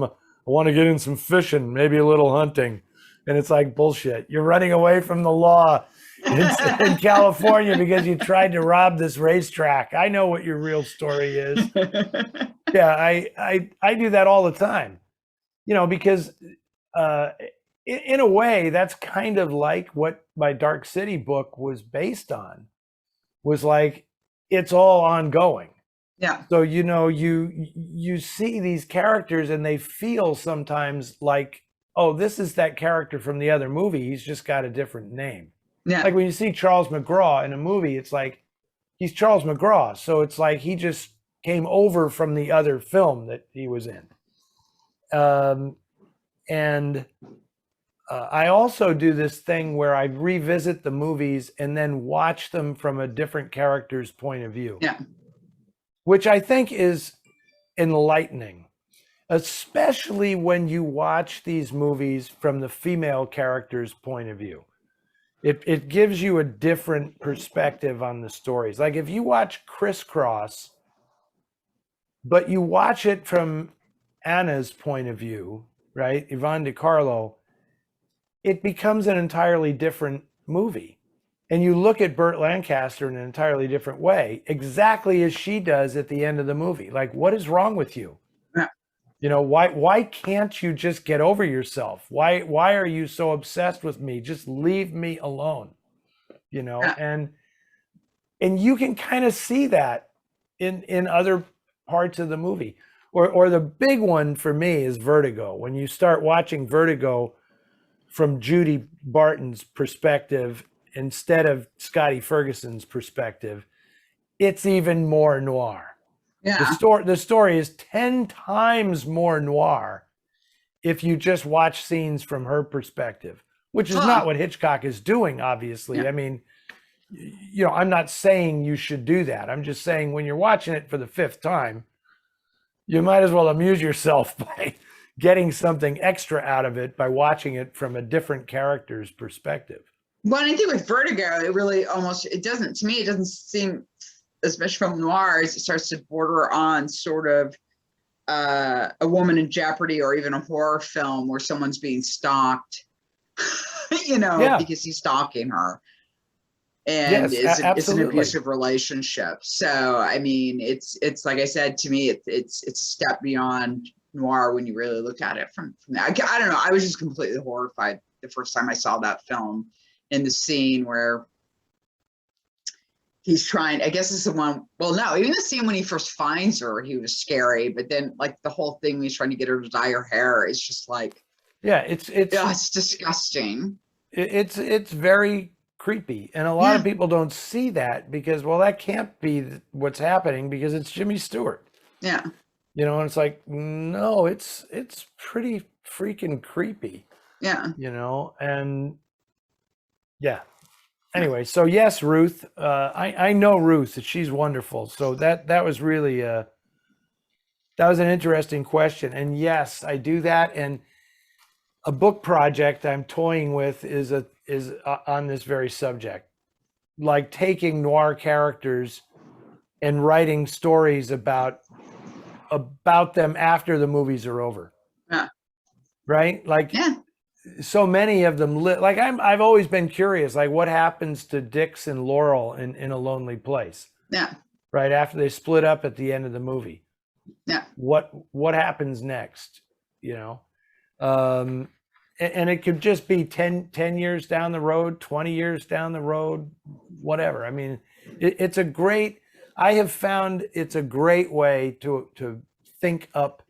want to get in some fishing, maybe a little hunting." And it's like, bullshit. You're running away from the law in California because you tried to rob this racetrack. I know what your real story is. Yeah, I do that all the time, because in a way, that's kind of like what my Dark City book was based on, was like, it's all ongoing. Yeah. So, you see these characters and they feel sometimes like, oh, this is that character from the other movie. He's just got a different name. Yeah. Like when you see Charles McGraw in a movie, it's like, he's Charles McGraw. So it's like he just came over from the other film that he was in. And I also do this thing where I revisit the movies and then watch them from a different character's point of view. Yeah. Which I think is enlightening, especially when you watch these movies from the female character's point of view. It gives you a different perspective on the stories. Like if you watch Crisscross, but you watch it from Anna's point of view, right? Yvonne DiCarlo, it becomes an entirely different movie. And you look at Burt Lancaster in an entirely different way, exactly as she does at the end of the movie. Like, what is wrong with you? Yeah. Why can't you just get over yourself? Why are you so obsessed with me? Just leave me alone. Yeah. And you can kind of see that in other parts of the movie. Or the big one for me is Vertigo. When you start watching Vertigo from Judy Barton's perspective instead of Scotty Ferguson's perspective, it's even more noir. Yeah. The story is 10 times more noir if you just watch scenes from her perspective, which is not what Hitchcock is doing, obviously. Yeah. I mean, I'm not saying you should do that. I'm just saying when you're watching it for the 5th time, you might as well amuse yourself by getting something extra out of it by watching it from a different character's perspective. Well, I think with Vertigo, it doesn't seem, especially from noirs, it starts to border on sort of a woman in jeopardy, or even a horror film where someone's being stalked, because he's stalking her. And yes, it's an abusive relationship. So, I mean, it's like I said, to me, it's a step beyond noir when you really look at it from that. I don't know. I was just completely horrified the first time I saw that film, in the scene where he's trying, I guess it's the one, well, no, even the scene when he first finds her, he was scary, but then like the whole thing when he's trying to get her to dye her hair is just like, it's disgusting. It's very creepy. And a lot of people don't see that because, well, that can't be what's happening because it's Jimmy Stewart. Yeah. And it's like, no, it's pretty freaking creepy. Yeah. And yeah. Anyway, so yes, Ruth, I know Ruth, she's wonderful. So that was really, that was an interesting question. And yes, I do that. And a book project I'm toying with is on this very subject, like taking noir characters and writing stories about them after the movies are over. Yeah. Right? Like, so many of them like I've always been curious, like what happens to Dix and Laurel in A Lonely Place? Yeah. Right after they split up at the end of the movie. Yeah. What happens next? And it could just be 10 years down the road, 20 years down the road, whatever. I mean, I have found it's a great way to think up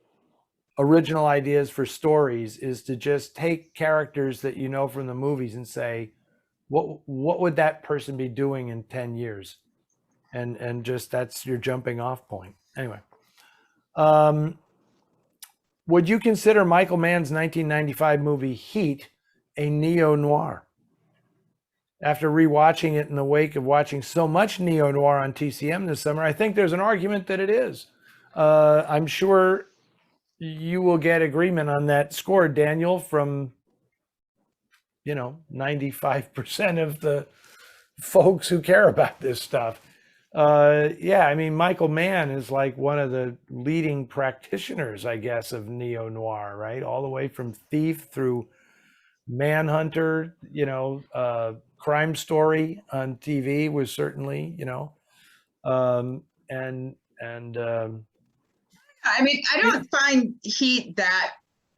original ideas for stories, is to just take characters that from the movies and say, what would that person be doing in 10 years? And just, that's your jumping off point. Anyway. Would you consider Michael Mann's 1995 movie Heat a neo-noir? After rewatching it in the wake of watching so much neo-noir on TCM this summer, I think there's an argument that it is. I'm sure you will get agreement on that score, Daniel, from 95% of the folks who care about this stuff. I mean, Michael Mann is like one of the leading practitioners, I guess, of neo-noir, right? All the way from Thief through Manhunter, Crime Story on TV was certainly, and I mean, I yeah, don't find Heat that,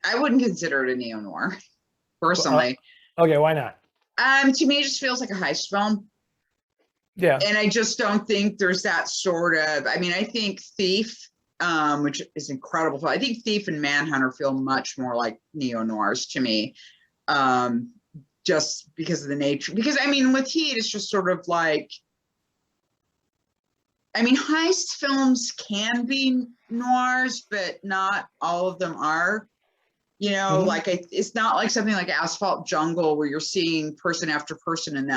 I wouldn't consider it a neo-noir personally. okay, why not? To me, it just feels like a heist film. Yeah. And I just don't think there's that sort of, I mean, I think Thief, which is incredible. I think Thief and Manhunter feel much more like neo-noirs to me. Just because of the nature, because I mean, with Heat, it's just sort of like, I mean, heist films can be noirs, but not all of them are. Like it's not like something like Asphalt Jungle where you're seeing person after person in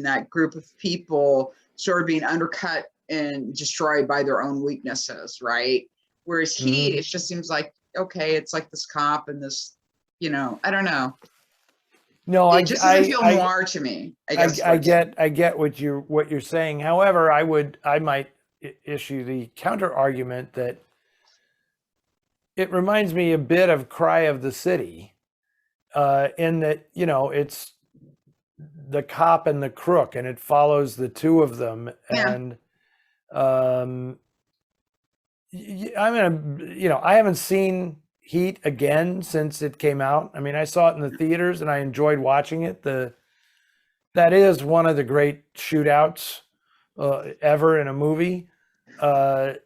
that group of people sort of being undercut and destroyed by their own weaknesses, right? Whereas Heat, it just seems like, okay, it's like this cop and this, I don't know. No, It just doesn't feel noir to me. I get what you're saying. However, I might issue the counter argument that it reminds me a bit of Cry of the City, in that it's the cop and the crook, and it follows the two of them. Yeah. And I haven't seen Heat again since it came out. I mean, I saw it in the theaters and I enjoyed watching it. That is one of the great shootouts ever in a movie. But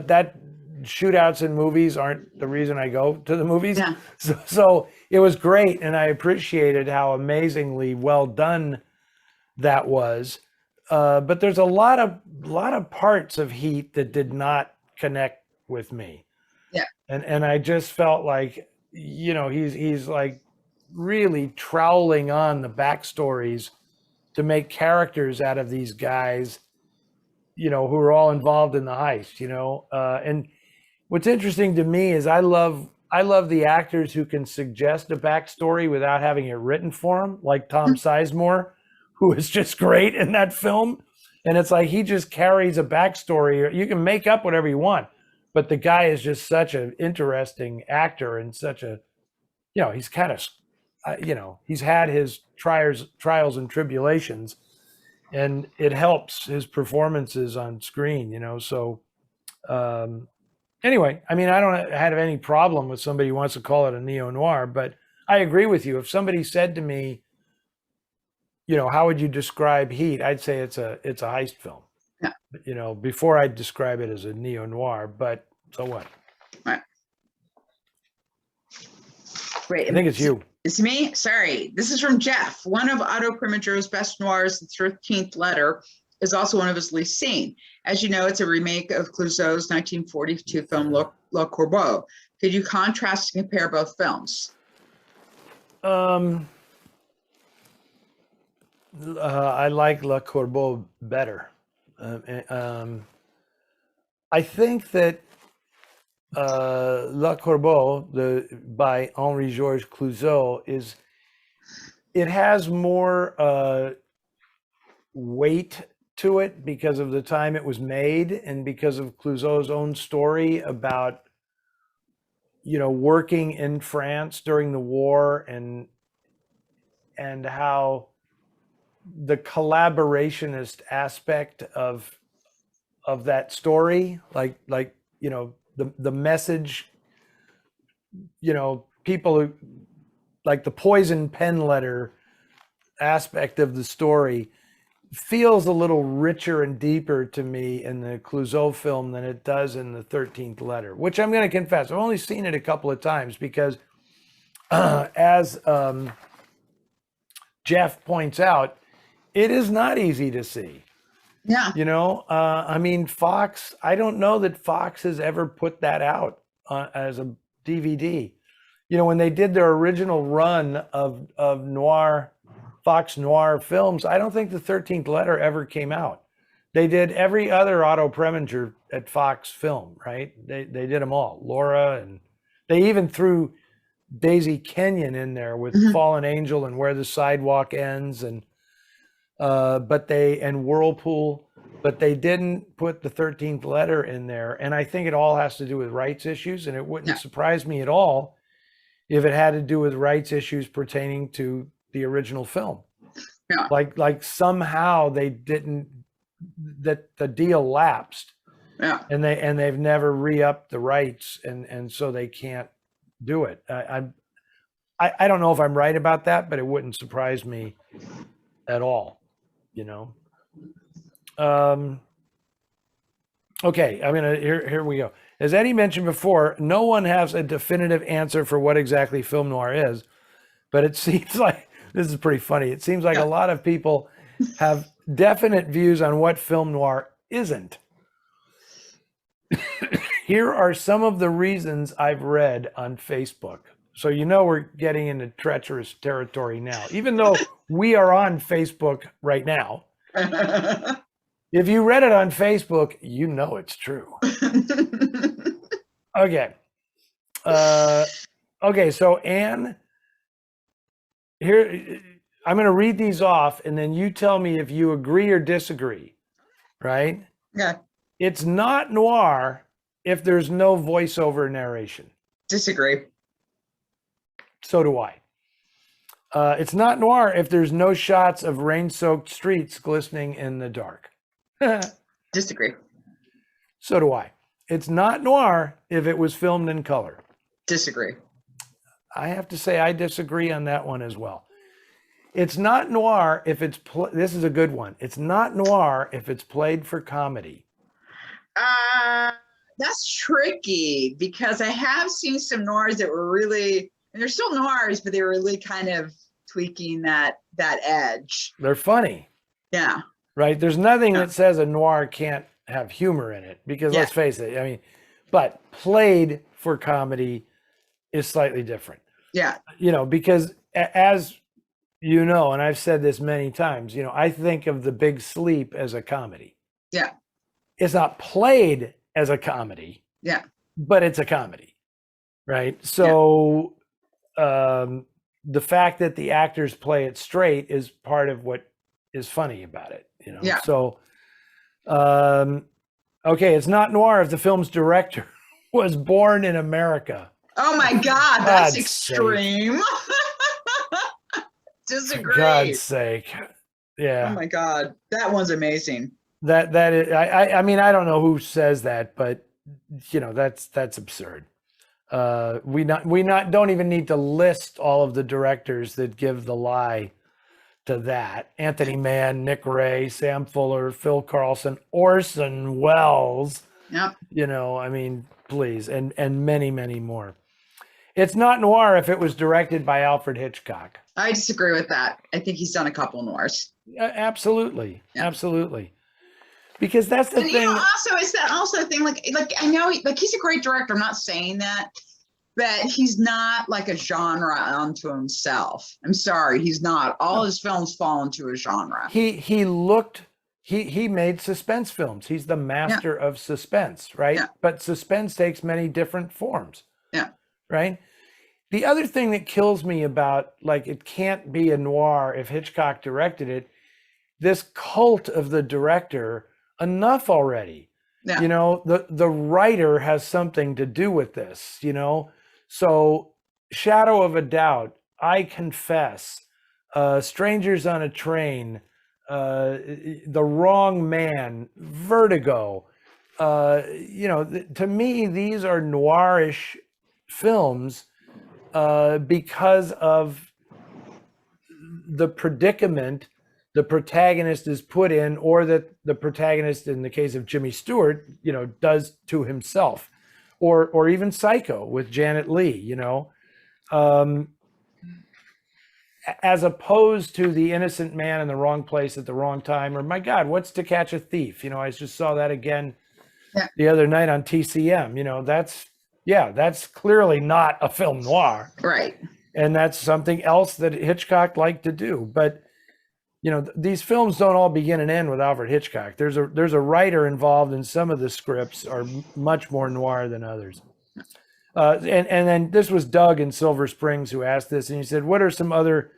that shootouts in movies aren't the reason I go to the movies. Yeah. So it was great, and I appreciated how amazingly well done that was. But there's a lot of parts of Heat that did not connect with me. Yeah. And I just felt like, he's like really troweling on the backstories to make characters out of these guys, who are all involved in the heist, and what's interesting to me is I love the actors who can suggest a backstory without having it written for them, like Tom Sizemore, who is just great in that film. And it's like he just carries a backstory. You can make up whatever you want, but the guy is just such an interesting actor and such a, he's kind of, he's had his trials and tribulations, and it helps his performances on screen, so anyway, I mean, I don't have any problem with somebody who wants to call it a neo-noir, but I agree with you. If somebody said to me, how would you describe Heat? I'd say it's a heist film. Yeah. Before I'd describe it as a neo-noir, but so what? Right. Great. I think it's you. It's me? Sorry. This is from Jeff. One of Otto Premingier's best noirs, The 13th Letter, is also one of his least seen. As you know, it's a remake of Clouseau's 1942 film Le Corbeau. Could you contrast and compare both films? I like Le Corbeau better. I think that Le Corbeau, by Henri-Georges Clouzot, it has more weight to it because of the time it was made and because of Clouzot's own story about, working in France during the war and how the collaborationist aspect of that story, like the message, people who, like the poison pen letter aspect of the story feels a little richer and deeper to me in the Clouzot film than it does in the 13th Letter, which I'm going to confess, I've only seen it a couple of times because as Jeff points out, it is not easy to see. Yeah. I mean, Fox, I don't know that Fox has ever put that out as a DVD. When they did their original run of noir, Fox Noir films, I don't think the 13th Letter ever came out. They did every other Otto Preminger at Fox film, right? They did them all. Laura, and they even threw Daisy Kenyon in there with Fallen Angel and Where the Sidewalk Ends, and Whirlpool, but they didn't put the 13th Letter in there. And I think it all has to do with rights issues, and it wouldn't surprise me at all if it had to do with rights issues pertaining to the original film. Yeah. Like somehow they didn't, that the deal lapsed, Yeah. and they've never re-upped the rights, and so they can't do it. I don't know if I'm right about that, but it wouldn't surprise me at all, you know. Okay, I'm gonna here we go. As Eddie mentioned before, no one has a definitive answer for what exactly film noir is, but it seems like this is pretty funny. It seems like a lot of people have definite views on what film noir isn't. Here are some of the reasons I've read on Facebook. So you know we're getting into treacherous territory now, even though we are on Facebook right now. If you read it on Facebook, you know it's true. Okay. Okay, so Anne, here, I'm going to read these off, and then you tell me if you agree or disagree, right? Yeah. It's not noir if there's no voiceover narration. Disagree. So do I. It's not noir if there's no shots of rain-soaked streets glistening in the dark. Disagree. So do I. It's not noir if it was filmed in color. Disagree. I have to say I disagree on that one as well. It's not noir if it's this is a good one. It's not noir if it's played for comedy. That's tricky because I have seen some noirs that were really, and they're still noirs, but they were really kind of tweaking that edge. They're funny. Yeah. Right? There's nothing that says a noir can't have humor in it, because let's face it, I mean, but played for comedy is slightly different. Yeah. You know, because as you know, and I've said this many times, you know, I think of The Big Sleep as a comedy. Yeah. It's not played as a comedy. Yeah. But it's a comedy. Right? So the fact that the actors play it straight is part of what is funny about it, you know. Yeah. So okay, it's not noir if the film's director was born in America. Oh my God, that's extreme. Disagree. For God's sake. Yeah. Oh my God, that one's amazing. That is, I mean, I don't know who says that, but you know, that's absurd. We don't even need to list all of the directors that give the lie to that. Anthony Mann, Nick Ray, Sam Fuller, Phil Carlson, Orson Welles. Yep. You know, I mean, please, and many, many more. It's not noir if it was directed by Alfred Hitchcock. I disagree with that. I think he's done a couple noirs. Absolutely. Yeah. Absolutely. Because that's the thing. You know, also, is that also a thing? Like I know, like he's a great director. I'm not saying that, but he's not like a genre unto himself. I'm sorry, he's not. All his films fall into a genre. He made suspense films. He's the master of suspense, right? Yeah. But suspense takes many different forms. Yeah. Right? The other thing that kills me about, like, it can't be a noir if Hitchcock directed it, this cult of the director, enough already. Yeah. You know, the writer has something to do with this, you know? So, Shadow of a Doubt, I Confess, Strangers on a Train, The Wrong Man, Vertigo, you know, to me, these are noirish films because of the predicament the protagonist is put in, or that the protagonist, in the case of Jimmy Stewart, you know, does to himself, or even Psycho with Janet Leigh, you know, as opposed to the innocent man in the wrong place at the wrong time, or my God, What's to Catch a Thief? You know, I just saw that again the other night on TCM. You know, that's clearly not a film noir. Right. And that's something else that Hitchcock liked to do. But, you know, these films don't all begin and end with Alfred Hitchcock. There's a writer involved in some of the scripts are much more noir than others. And then this was Doug in Silver Springs who asked this, and he said, what are some other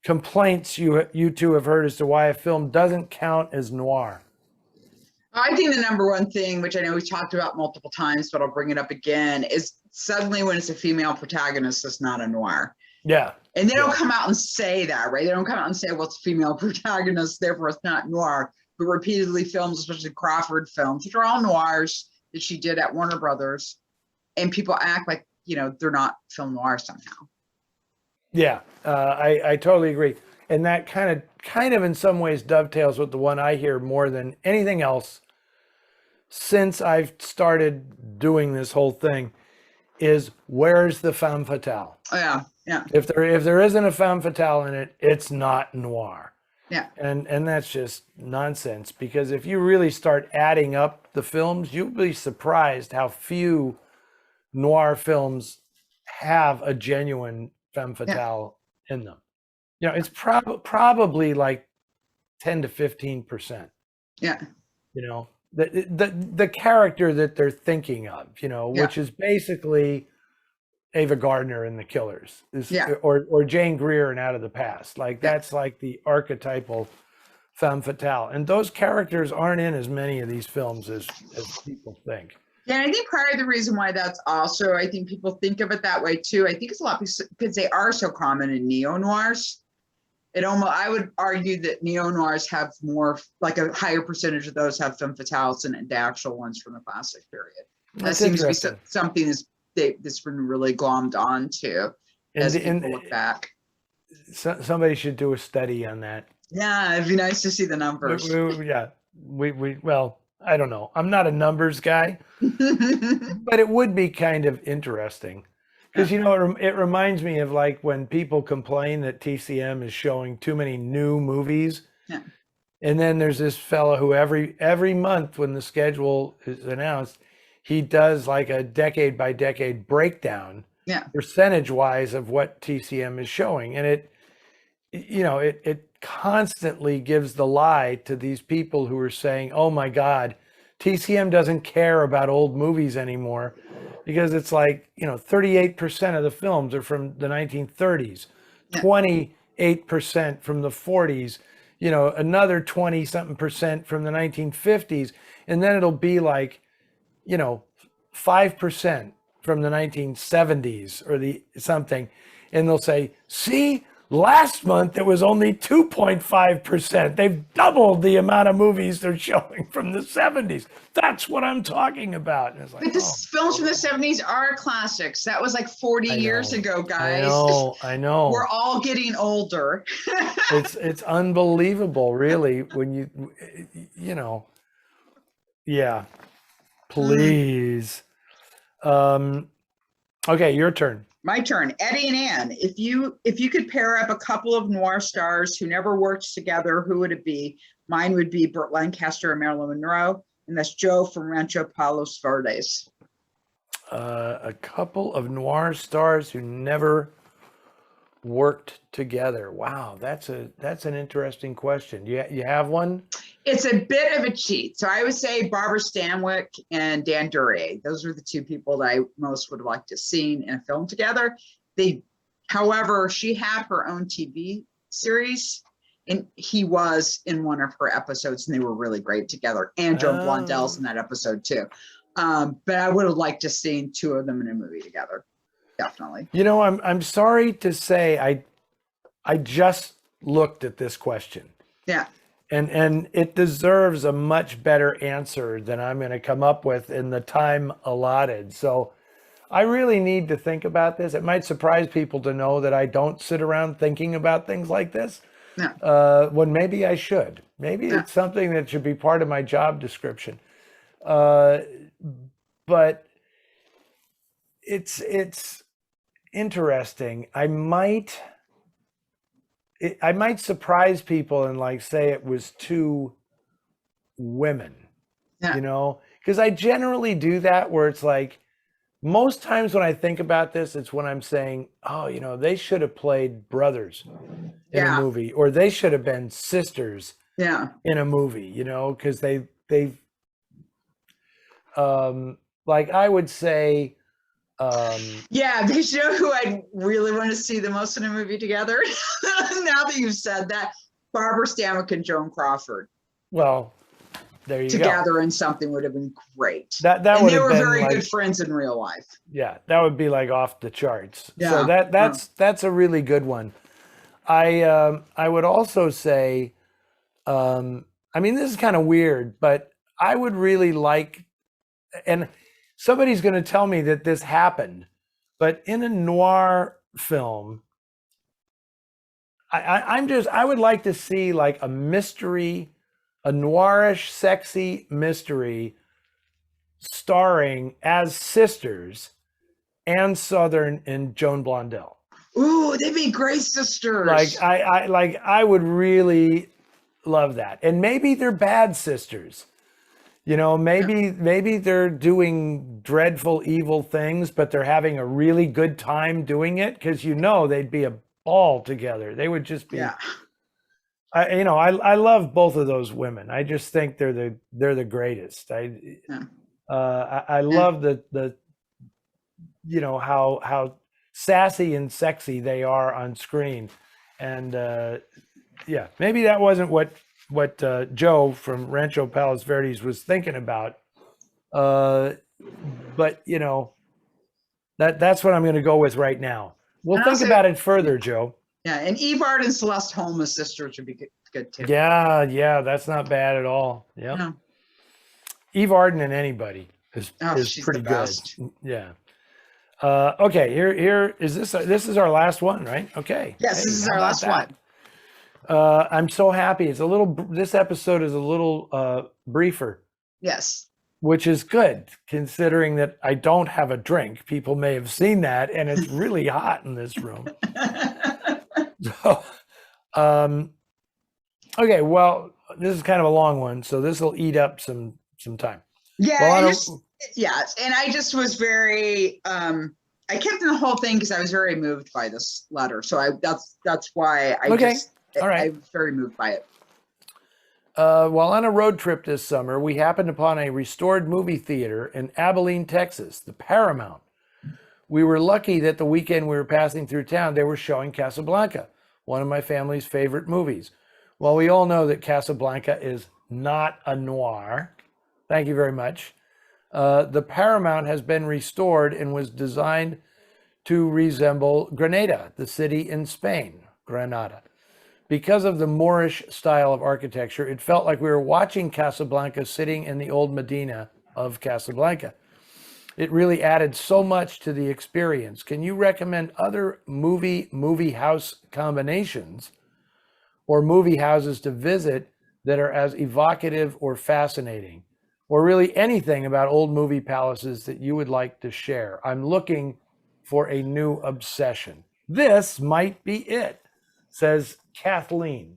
complaints you two have heard as to why a film doesn't count as noir? I think the number one thing, which I know we've talked about multiple times, but I'll bring it up again, is suddenly when it's a female protagonist, it's not a noir. Yeah. And they don't Yeah. come out and say that, right? They don't come out and say, well, it's a female protagonist, therefore it's not noir. But repeatedly films, especially Crawford films, which are all noirs that she did at Warner Brothers, and people act like, they're not film noir somehow. Yeah, I totally agree. And that kind of in some ways dovetails with the one I hear more than anything else since I've started doing this whole thing is, where's the femme fatale? Oh, yeah, yeah. If there isn't a femme fatale in it, it's not noir. Yeah. And that's just nonsense, because if you really start adding up the films, you'll be surprised how few noir films have a genuine femme fatale in them. It's probably like 10 to 15%. Yeah. The character that they're thinking of, which is basically Ava Gardner in The Killers, or Jane Greer in Out of the Past. Like that's like the archetypal femme fatale, and those characters aren't in as many of these films as people think. Yeah, and I think part of the reason why that's also, I think people think of it that way too. I think it's a lot because they are so common in neo-noirs. I would argue that neo-noirs have more, like a higher percentage of those have femme fatales than the actual ones from the classic period. That seems to be something that's been really glommed onto as people look back. Somebody should do a study on that. Yeah, it'd be nice to see the numbers. Well, I don't know. I'm not a numbers guy, but it would be kind of interesting, because it reminds me of like when people complain that TCM is showing too many new movies, and then there's this fellow who every month when the schedule is announced, he does like a decade by decade breakdown, percentage wise, of what TCM is showing, and it constantly gives the lie to these people who are saying, oh my God, TCM doesn't care about old movies anymore, because it's like, 38% of the films are from the 1930s, 28% from the 40s, another 20 something percent from the 1950s. And then it'll be like, 5% from the 1970s or the something. And they'll say, see, last month it was only 2.5%. They've doubled the amount of movies they're showing from the 70s. That's what I'm talking about. And it's like, but the films from the 70s are classics. That was like 40 years ago, guys. I know. We're all getting older. It's unbelievable, really, when yeah. Please. Okay, your turn. My turn. Eddie and Ann. If you could pair up a couple of noir stars who never worked together, who would it be? Mine would be Burt Lancaster and Marilyn Monroe, and that's Joe from Rancho Palos Verdes. A couple of noir stars who never worked together. Wow, that's an interesting question. You have one? It's a bit of a cheat. So I would say Barbara Stanwyck and Dan Duryea. Those are the two people that I most would have liked to seen in a film together. However, she had her own TV series, and he was in one of her episodes, and they were really great together. And Joan Blondell's in that episode too. But I would have liked to seen two of them in a movie together. Definitely. I'm sorry to say, I just looked at this question. Yeah. And it deserves a much better answer than I'm going to come up with in the time allotted. So I really need to think about this. It might surprise people to know that I don't sit around thinking about things like this. Yeah. When maybe I should. Maybe it's something that should be part of my job description. But it's interesting. I might surprise people and like say it was two women, because I generally do that where it's like, most times when I think about this, it's when I'm saying, oh, they should have played brothers in a movie, or they should have been sisters in a movie, because they've like I would say, because you know who I really want to see the most in a movie together? Now that you've said that, Barbara Stanwyck and Joan Crawford. Well, There you go. together in something would have been great. That And would they have were been very like, good friends in real life. yeah, that would be like off the charts. So Yeah. that's a really good one. I would also say, I mean, this is kind of weird, but I would really like, and somebody's going to tell me that this happened, but in a noir film, I would like to see like a mystery, a noirish, sexy mystery starring as sisters Anne Southern and Joan Blondell. Ooh, they'd be great sisters. Like I would really love that. And maybe they're bad sisters. You know, maybe they're doing dreadful, evil things, but they're having a really good time doing it, because they'd be a ball together. They would just be. Yeah. I love both of those women. I just think they're the greatest. I love the how sassy and sexy they are on screen, and yeah, maybe that wasn't what Joe from Rancho Palos Verdes was thinking about, but that's what I'm going to go with right now. We'll think about it further, Joe. Yeah, and Evard and Celeste Holm as sisters would be good too. Yeah, that's not bad at all. Yeah, No. Eve Arden and anybody is She's pretty the good. best. Yeah. Okay, here is this. This is our last one, right? Okay. Yes, this is how our about last that? one. I'm so happy. This episode is a little briefer, Yes. which is good considering that I don't have a drink. People may have seen that, and it's really hot in this room. So, okay, well, this is kind of a long one, so this will eat up some time. Yeah, Well, and I just was very I kept in the whole thing because I was very moved by this letter. So that's why I Okay. just All right. I was very moved by it. While on a road trip this summer, we happened upon a restored movie theater in Abilene, Texas, the Paramount. We were lucky that the weekend we were passing through town, they were showing Casablanca, one of my family's favorite movies. While we all know that Casablanca is not a noir, thank you very much, the Paramount has been restored and was designed to resemble Granada, the city in Spain, Granada. Because of the Moorish style of architecture, it felt like we were watching Casablanca sitting in the old Medina of Casablanca. It really added so much to the experience. Can you recommend other movie house combinations or movie houses to visit that are as evocative or fascinating, or really anything about old movie palaces that you would like to share? I'm looking for a new obsession. This might be it, says Kathleen.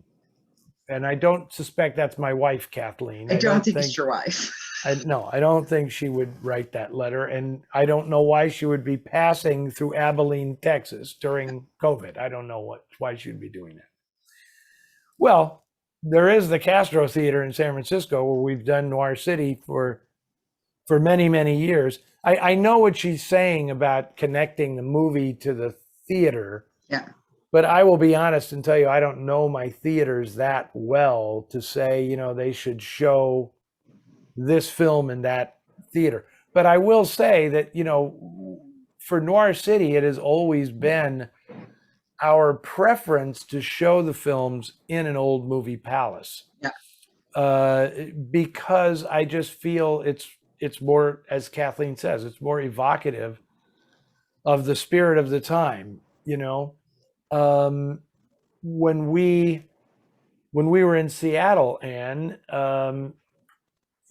And I don't suspect that's my wife, Kathleen. I don't think it's your wife. No, I don't think she would write that letter. And I don't know why she would be passing through Abilene, Texas during COVID. I don't know why she'd be doing that. Well, there is the Castro Theater in San Francisco where we've done Noir City for many, many years. I know what she's saying about connecting the movie to the theater. Yeah. But I will be honest and tell you, I don't know my theaters that well to say, they should show this film in that theater. But I will say that, for Noir City, it has always been our preference to show the films in an old movie palace. Yeah. Because I just feel it's more, as Kathleen says, it's more evocative of the spirit of the time, when we were in Seattle, Anne,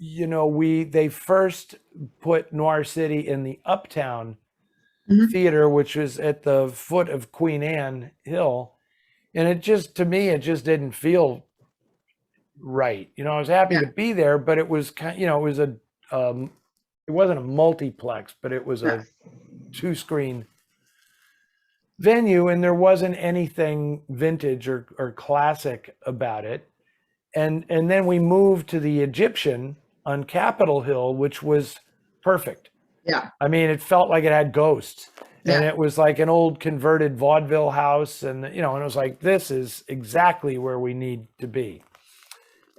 they first put Noir City in the Uptown Theater, which was at the foot of Queen Anne Hill, and to me, it just didn't feel right. I was happy to be there, but it was it wasn't a multiplex, but it was a 2-screen venue, and there wasn't anything vintage or classic about it. And then we moved to the Egyptian on Capitol Hill, which was perfect. Yeah. I mean, it felt like it had ghosts, and it was like an old converted vaudeville house, and and it was like, this is exactly where we need to be.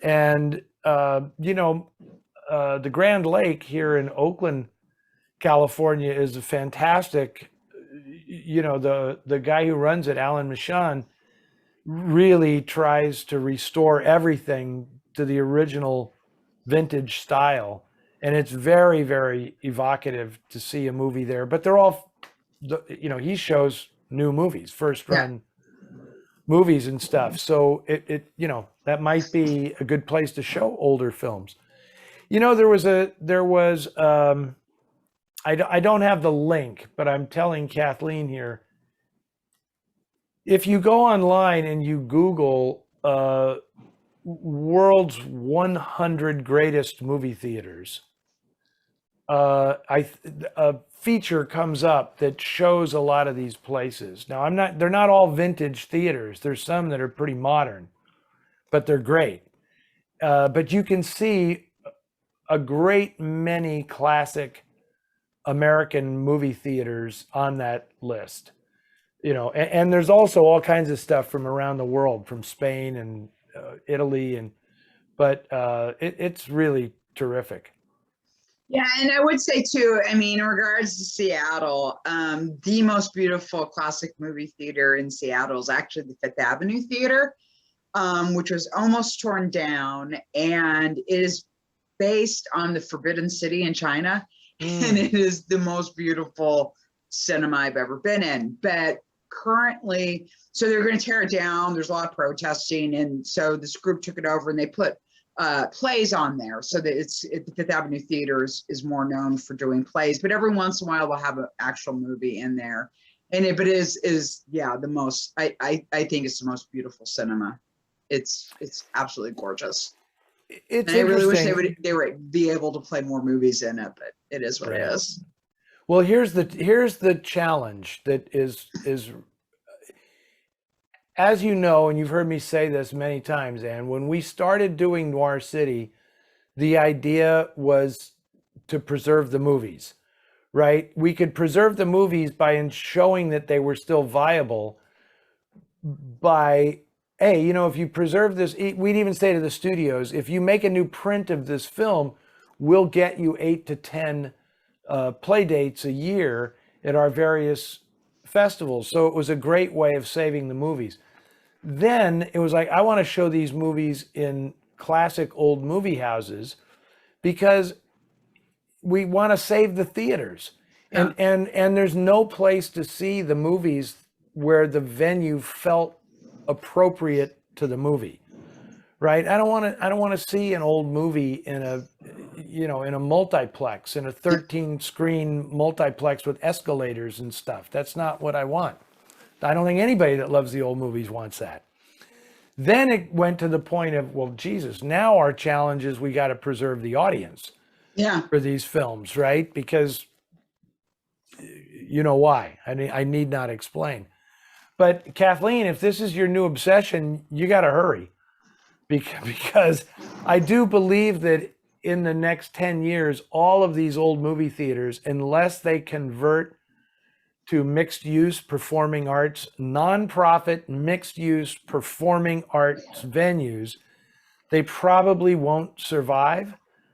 And the Grand Lake here in Oakland, California, is a fantastic. The guy who runs it, Alan Michon, really tries to restore everything to the original vintage style, and it's very, very evocative to see a movie there. But they're all, he shows new movies, first Yeah. run movies and stuff. So that might be a good place to show older films. I don't have the link, but I'm telling Kathleen here, if you go online and you Google world's 100 greatest movie theaters, a feature comes up that shows a lot of these places. Now, they're not all vintage theaters. There's some that are pretty modern, but they're great. But you can see a great many classic American movie theaters on that list. And there's also all kinds of stuff from around the world, from Spain and Italy, but it's really terrific. Yeah, and I would say too, I mean, in regards to Seattle, the most beautiful classic movie theater in Seattle is actually the Fifth Avenue Theater, which was almost torn down, and it is based on the Forbidden City in China, and it is the most beautiful cinema I've ever been in. But currently, so they're going to tear it down. There's a lot of protesting, and so this group took it over and they put plays on there, so that the Fifth Avenue Theater is more known for doing plays, but every once in a while they'll have an actual movie in there. And it is the most, I think it's the most beautiful cinema. It's absolutely gorgeous. It's and I really wish they would be able to play more movies in it, but it is what it is. Well, here's the challenge that is as you know, and you've heard me say this many times, Anne, when we started doing Noir City, the idea was to preserve the movies, right? We could preserve the movies by showing that they were still viable by, hey, if you preserve this, we'd even say to the studios, if you make a new print of this film, we'll get you 8 to 10 play dates a year at our various festivals. So it was a great way of saving the movies. Then it was like, I want to show these movies in classic old movie houses because we want to save the theaters. And there's no place to see the movies where the venue felt appropriate to the movie. Right? I don't want to see an old movie in a multiplex, in a 13 screen multiplex with escalators and stuff. That's not what I want. I don't think anybody that loves the old movies wants that. Then it went to the point of, well, Jesus, now our challenge is we got to preserve the audience for these films, right? Because you know why. I need not explain. But Kathleen, if this is your new obsession, you got to hurry. Because I do believe that in the next 10 years, all of these old movie theaters, unless they convert to mixed use performing arts, nonprofit mixed use performing arts venues, they probably won't survive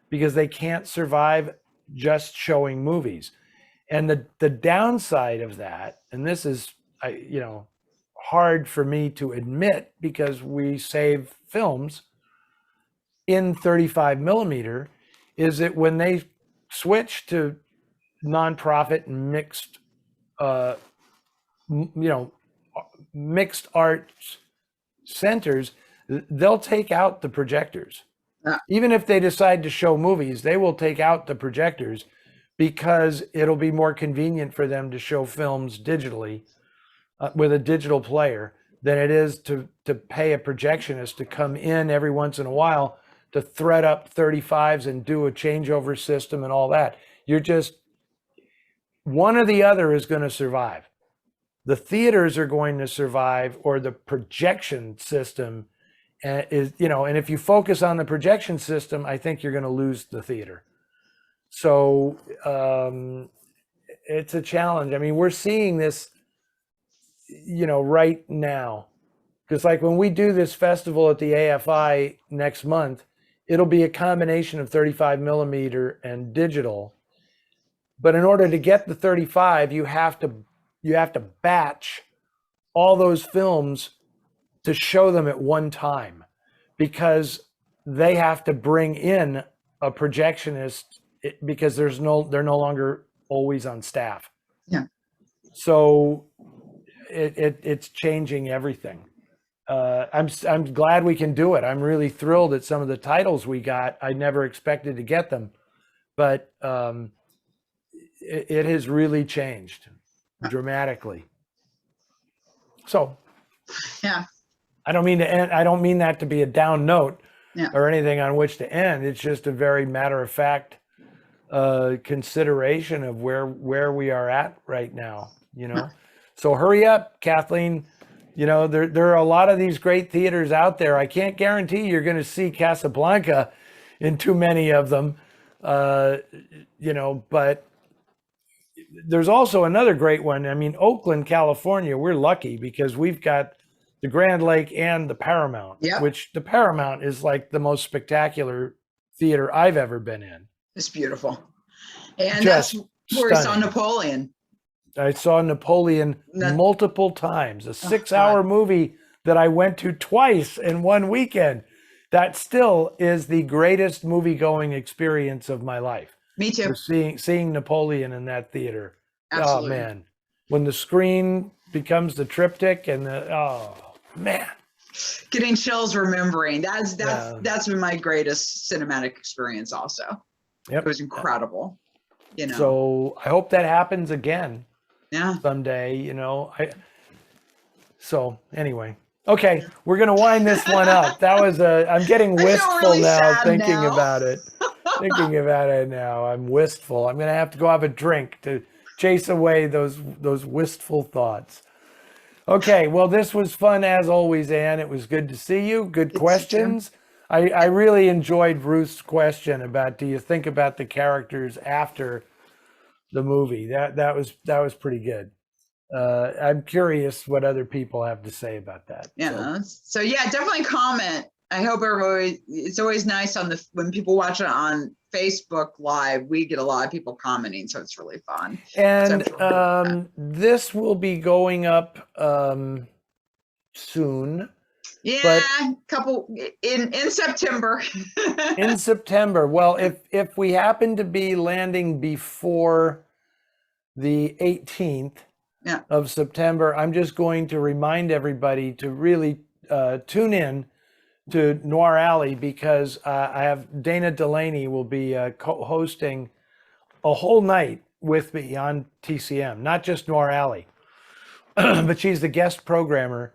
because they can't survive just showing movies. And the downside of that, and this is, hard for me to admit because we save films in 35 millimeter, is that when they switch to nonprofit and mixed arts centers, they'll take out the projectors. Even if they decide to show movies, they will take out the projectors because it'll be more convenient for them to show films digitally with a digital player than it is to pay a projectionist to come in every once in a while to thread up 35s and do a changeover system and all that. You're just, one or the other is going to survive. The theaters are going to survive, or the projection system is, and if you focus on the projection system, I think you're going to lose the theater. So it's a challenge. I mean, we're seeing this, right now, Because like when we do this festival at the AFI next month, it'll be a combination of 35 millimeter and digital. But in order to get the 35, you have to batch all those films to show them at one time, because they have to bring in a projectionist because they're no longer always on staff. Yeah. So it's changing everything. I'm glad we can do it. I'm really thrilled at some of the titles we got. I never expected to get them, but it has really changed dramatically. So Yeah. I don't mean to end, I don't mean that to be a down note Yeah. or anything on which to end. It's just a very matter of fact consideration of where we are at right now, you know. So hurry up, Kathleen. You know, there are a lot of these great theaters out there. I can't guarantee you're going to see Casablanca in too many of them, you know, but there's also another great one. I mean, Oakland, California, we're lucky because we've got the Grand Lake and the Paramount, Yep. which the Paramount is like the most spectacular theater I've ever been in. It's beautiful. And Just that's where we saw stunning. Napoleon. I saw Napoleon multiple times, a 6-hour movie that I went to twice in one weekend. That still is the greatest movie-going experience of my life. Me too. Seeing Napoleon in that theater. Absolutely. Oh man, when the screen becomes the triptych and oh man, getting chills remembering. That's been my greatest cinematic experience also. Yep. It was incredible. You know. So I hope that happens again. Yeah. Someday, you know. So anyway, okay, we're gonna wind this one up. That was I'm getting wistful really now thinking now. about it. Thinking about it now, I'm wistful. I'm gonna have to go have a drink to chase away those wistful thoughts. Okay, well, this was fun as always, Anne. It was good to see you. Good questions. I really enjoyed Ruth's question about do you think about the characters after the movie. That was pretty good. I'm curious what other people have to say about that. Yeah. So yeah, definitely comment. I hope everybody. It's always nice when people watch it on Facebook Live. We get a lot of people commenting, so it's really fun. And so this will be going up soon. Yeah, couple in September. In September. Well, if we happen to be landing before the 18th of September, I'm just going to remind everybody to really tune in to Noir Alley, because I have Dana Delaney will be co-hosting a whole night with me on TCM, not just Noir Alley, but she's the guest programmer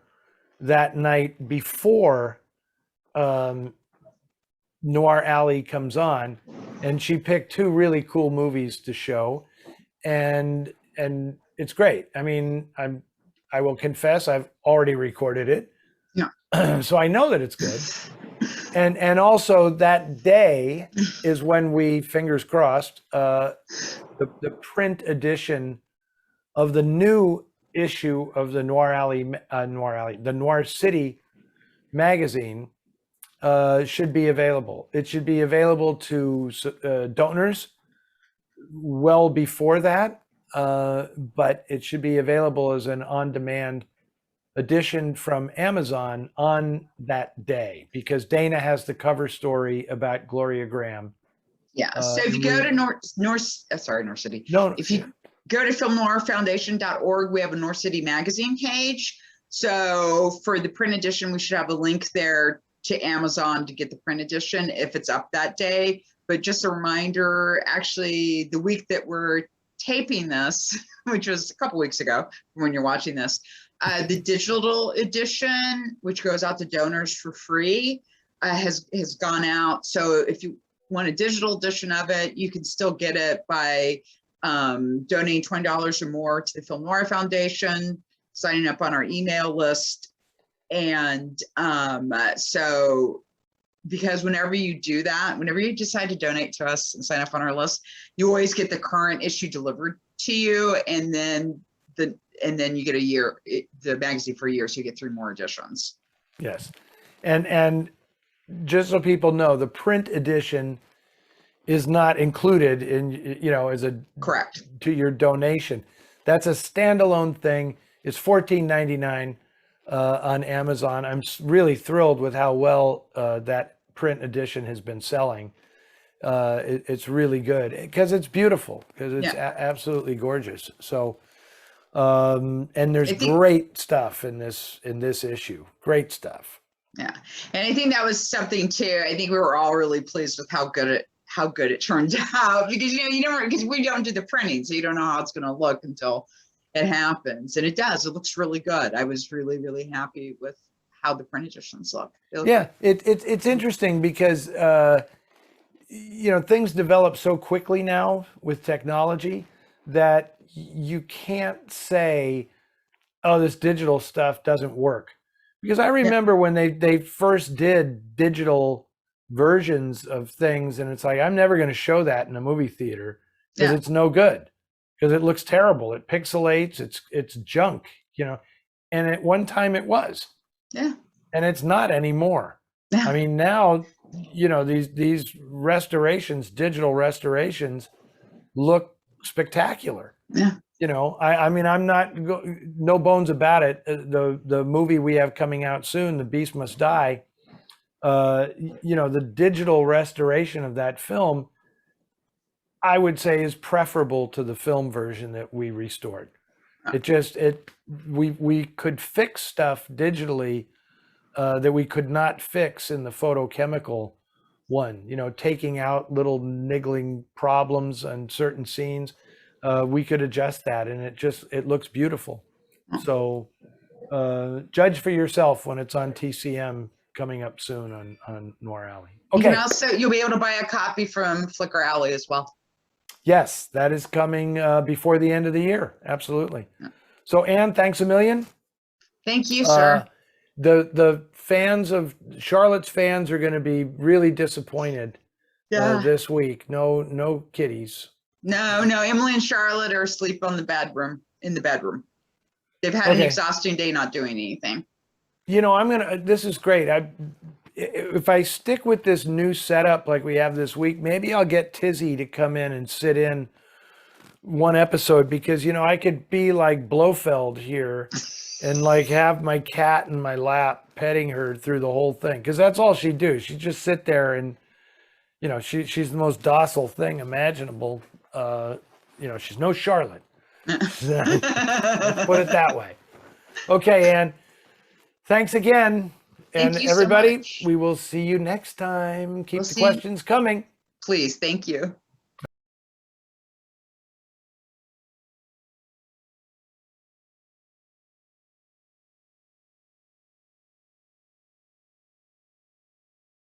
that night before Noir Alley comes on, and she picked 2 really cool movies to show, and it's great. I mean, I will confess I've already recorded it. So I know that it's good. And also that day is when we, fingers crossed, the print edition of the new issue of the the Noir City magazine should be available. It should be available to donors well before that, but it should be available as an on-demand edition from Amazon on that day, because Dana has the cover story about Gloria Graham. Yeah. So if you go to North City. No. If you go to filmnoirfoundation.org, we have a North City magazine page. So for the print edition, we should have a link there to Amazon to get the print edition if it's up that day. But just a reminder, actually, the week that we're taping this, which was a couple weeks ago when you're watching this, the digital edition, which goes out to donors for free, has gone out. So if you want a digital edition of it, you can still get it by donating $20 or more to the Film Noir Foundation, signing up on our email list. And so because whenever you do that, whenever you decide to donate to us and sign up on our list, you always get the current issue delivered to you, and then you get the magazine for a year, so you get 3 more editions. Yes. And just so people know, the print edition is not included in, as a Correct. to your donation. That's a standalone thing. It's $14.99 on Amazon. I'm really thrilled with how well that print edition has been selling. It's really good because it's beautiful, because it's absolutely gorgeous. So, and there's great stuff in this issue. Great stuff. Yeah, and I think that was something too. I think we were all really pleased with how good it turned out, because because we don't do the printing, so you don't know how it's going to look until it happens, and it does. It looks really good. I was really, really happy with how the print editions look. Yeah, it's interesting because things develop so quickly now with technology that you can't say, oh, this digital stuff doesn't work. Because I remember when they first did digital versions of things, and it's like, I'm never going to show that in a movie theater because it's no good, because it looks terrible. It pixelates. It's junk, And at one time it was. Yeah. And it's not anymore. Yeah. I mean, now, these restorations, digital restorations, look spectacular. Yeah. I mean, I'm not, no bones about it. The movie we have coming out soon, The Beast Must Die, the digital restoration of that film, I would say, is preferable to the film version that we restored. We could fix stuff digitally that we could not fix in the photochemical one, taking out little niggling problems on certain scenes. We could adjust that, and it looks beautiful. So judge for yourself when it's on TCM coming up soon on Noir Alley. Okay. You'll be able to buy a copy from Flickr Alley as well. Yes, that is coming before the end of the year. Absolutely. Yeah. So Anne, thanks a million. Thank you, sir. The Charlotte's fans are going to be really disappointed this week. No kitties. No, Emily and Charlotte are asleep in the bedroom. They've had an exhausting day not doing anything. This is great. If I stick with this new setup like we have this week, maybe I'll get Tizzy to come in and sit in one episode, because, I could be like Blofeld here and like have my cat in my lap petting her through the whole thing. Because that's all she'd do. She'd just sit there and, she's the most docile thing imaginable. She's no Charlotte. Let's put it that way. Okay, Ann. Thanks again. And everybody, we will see you next time. Keep the questions coming. Please. Thank you.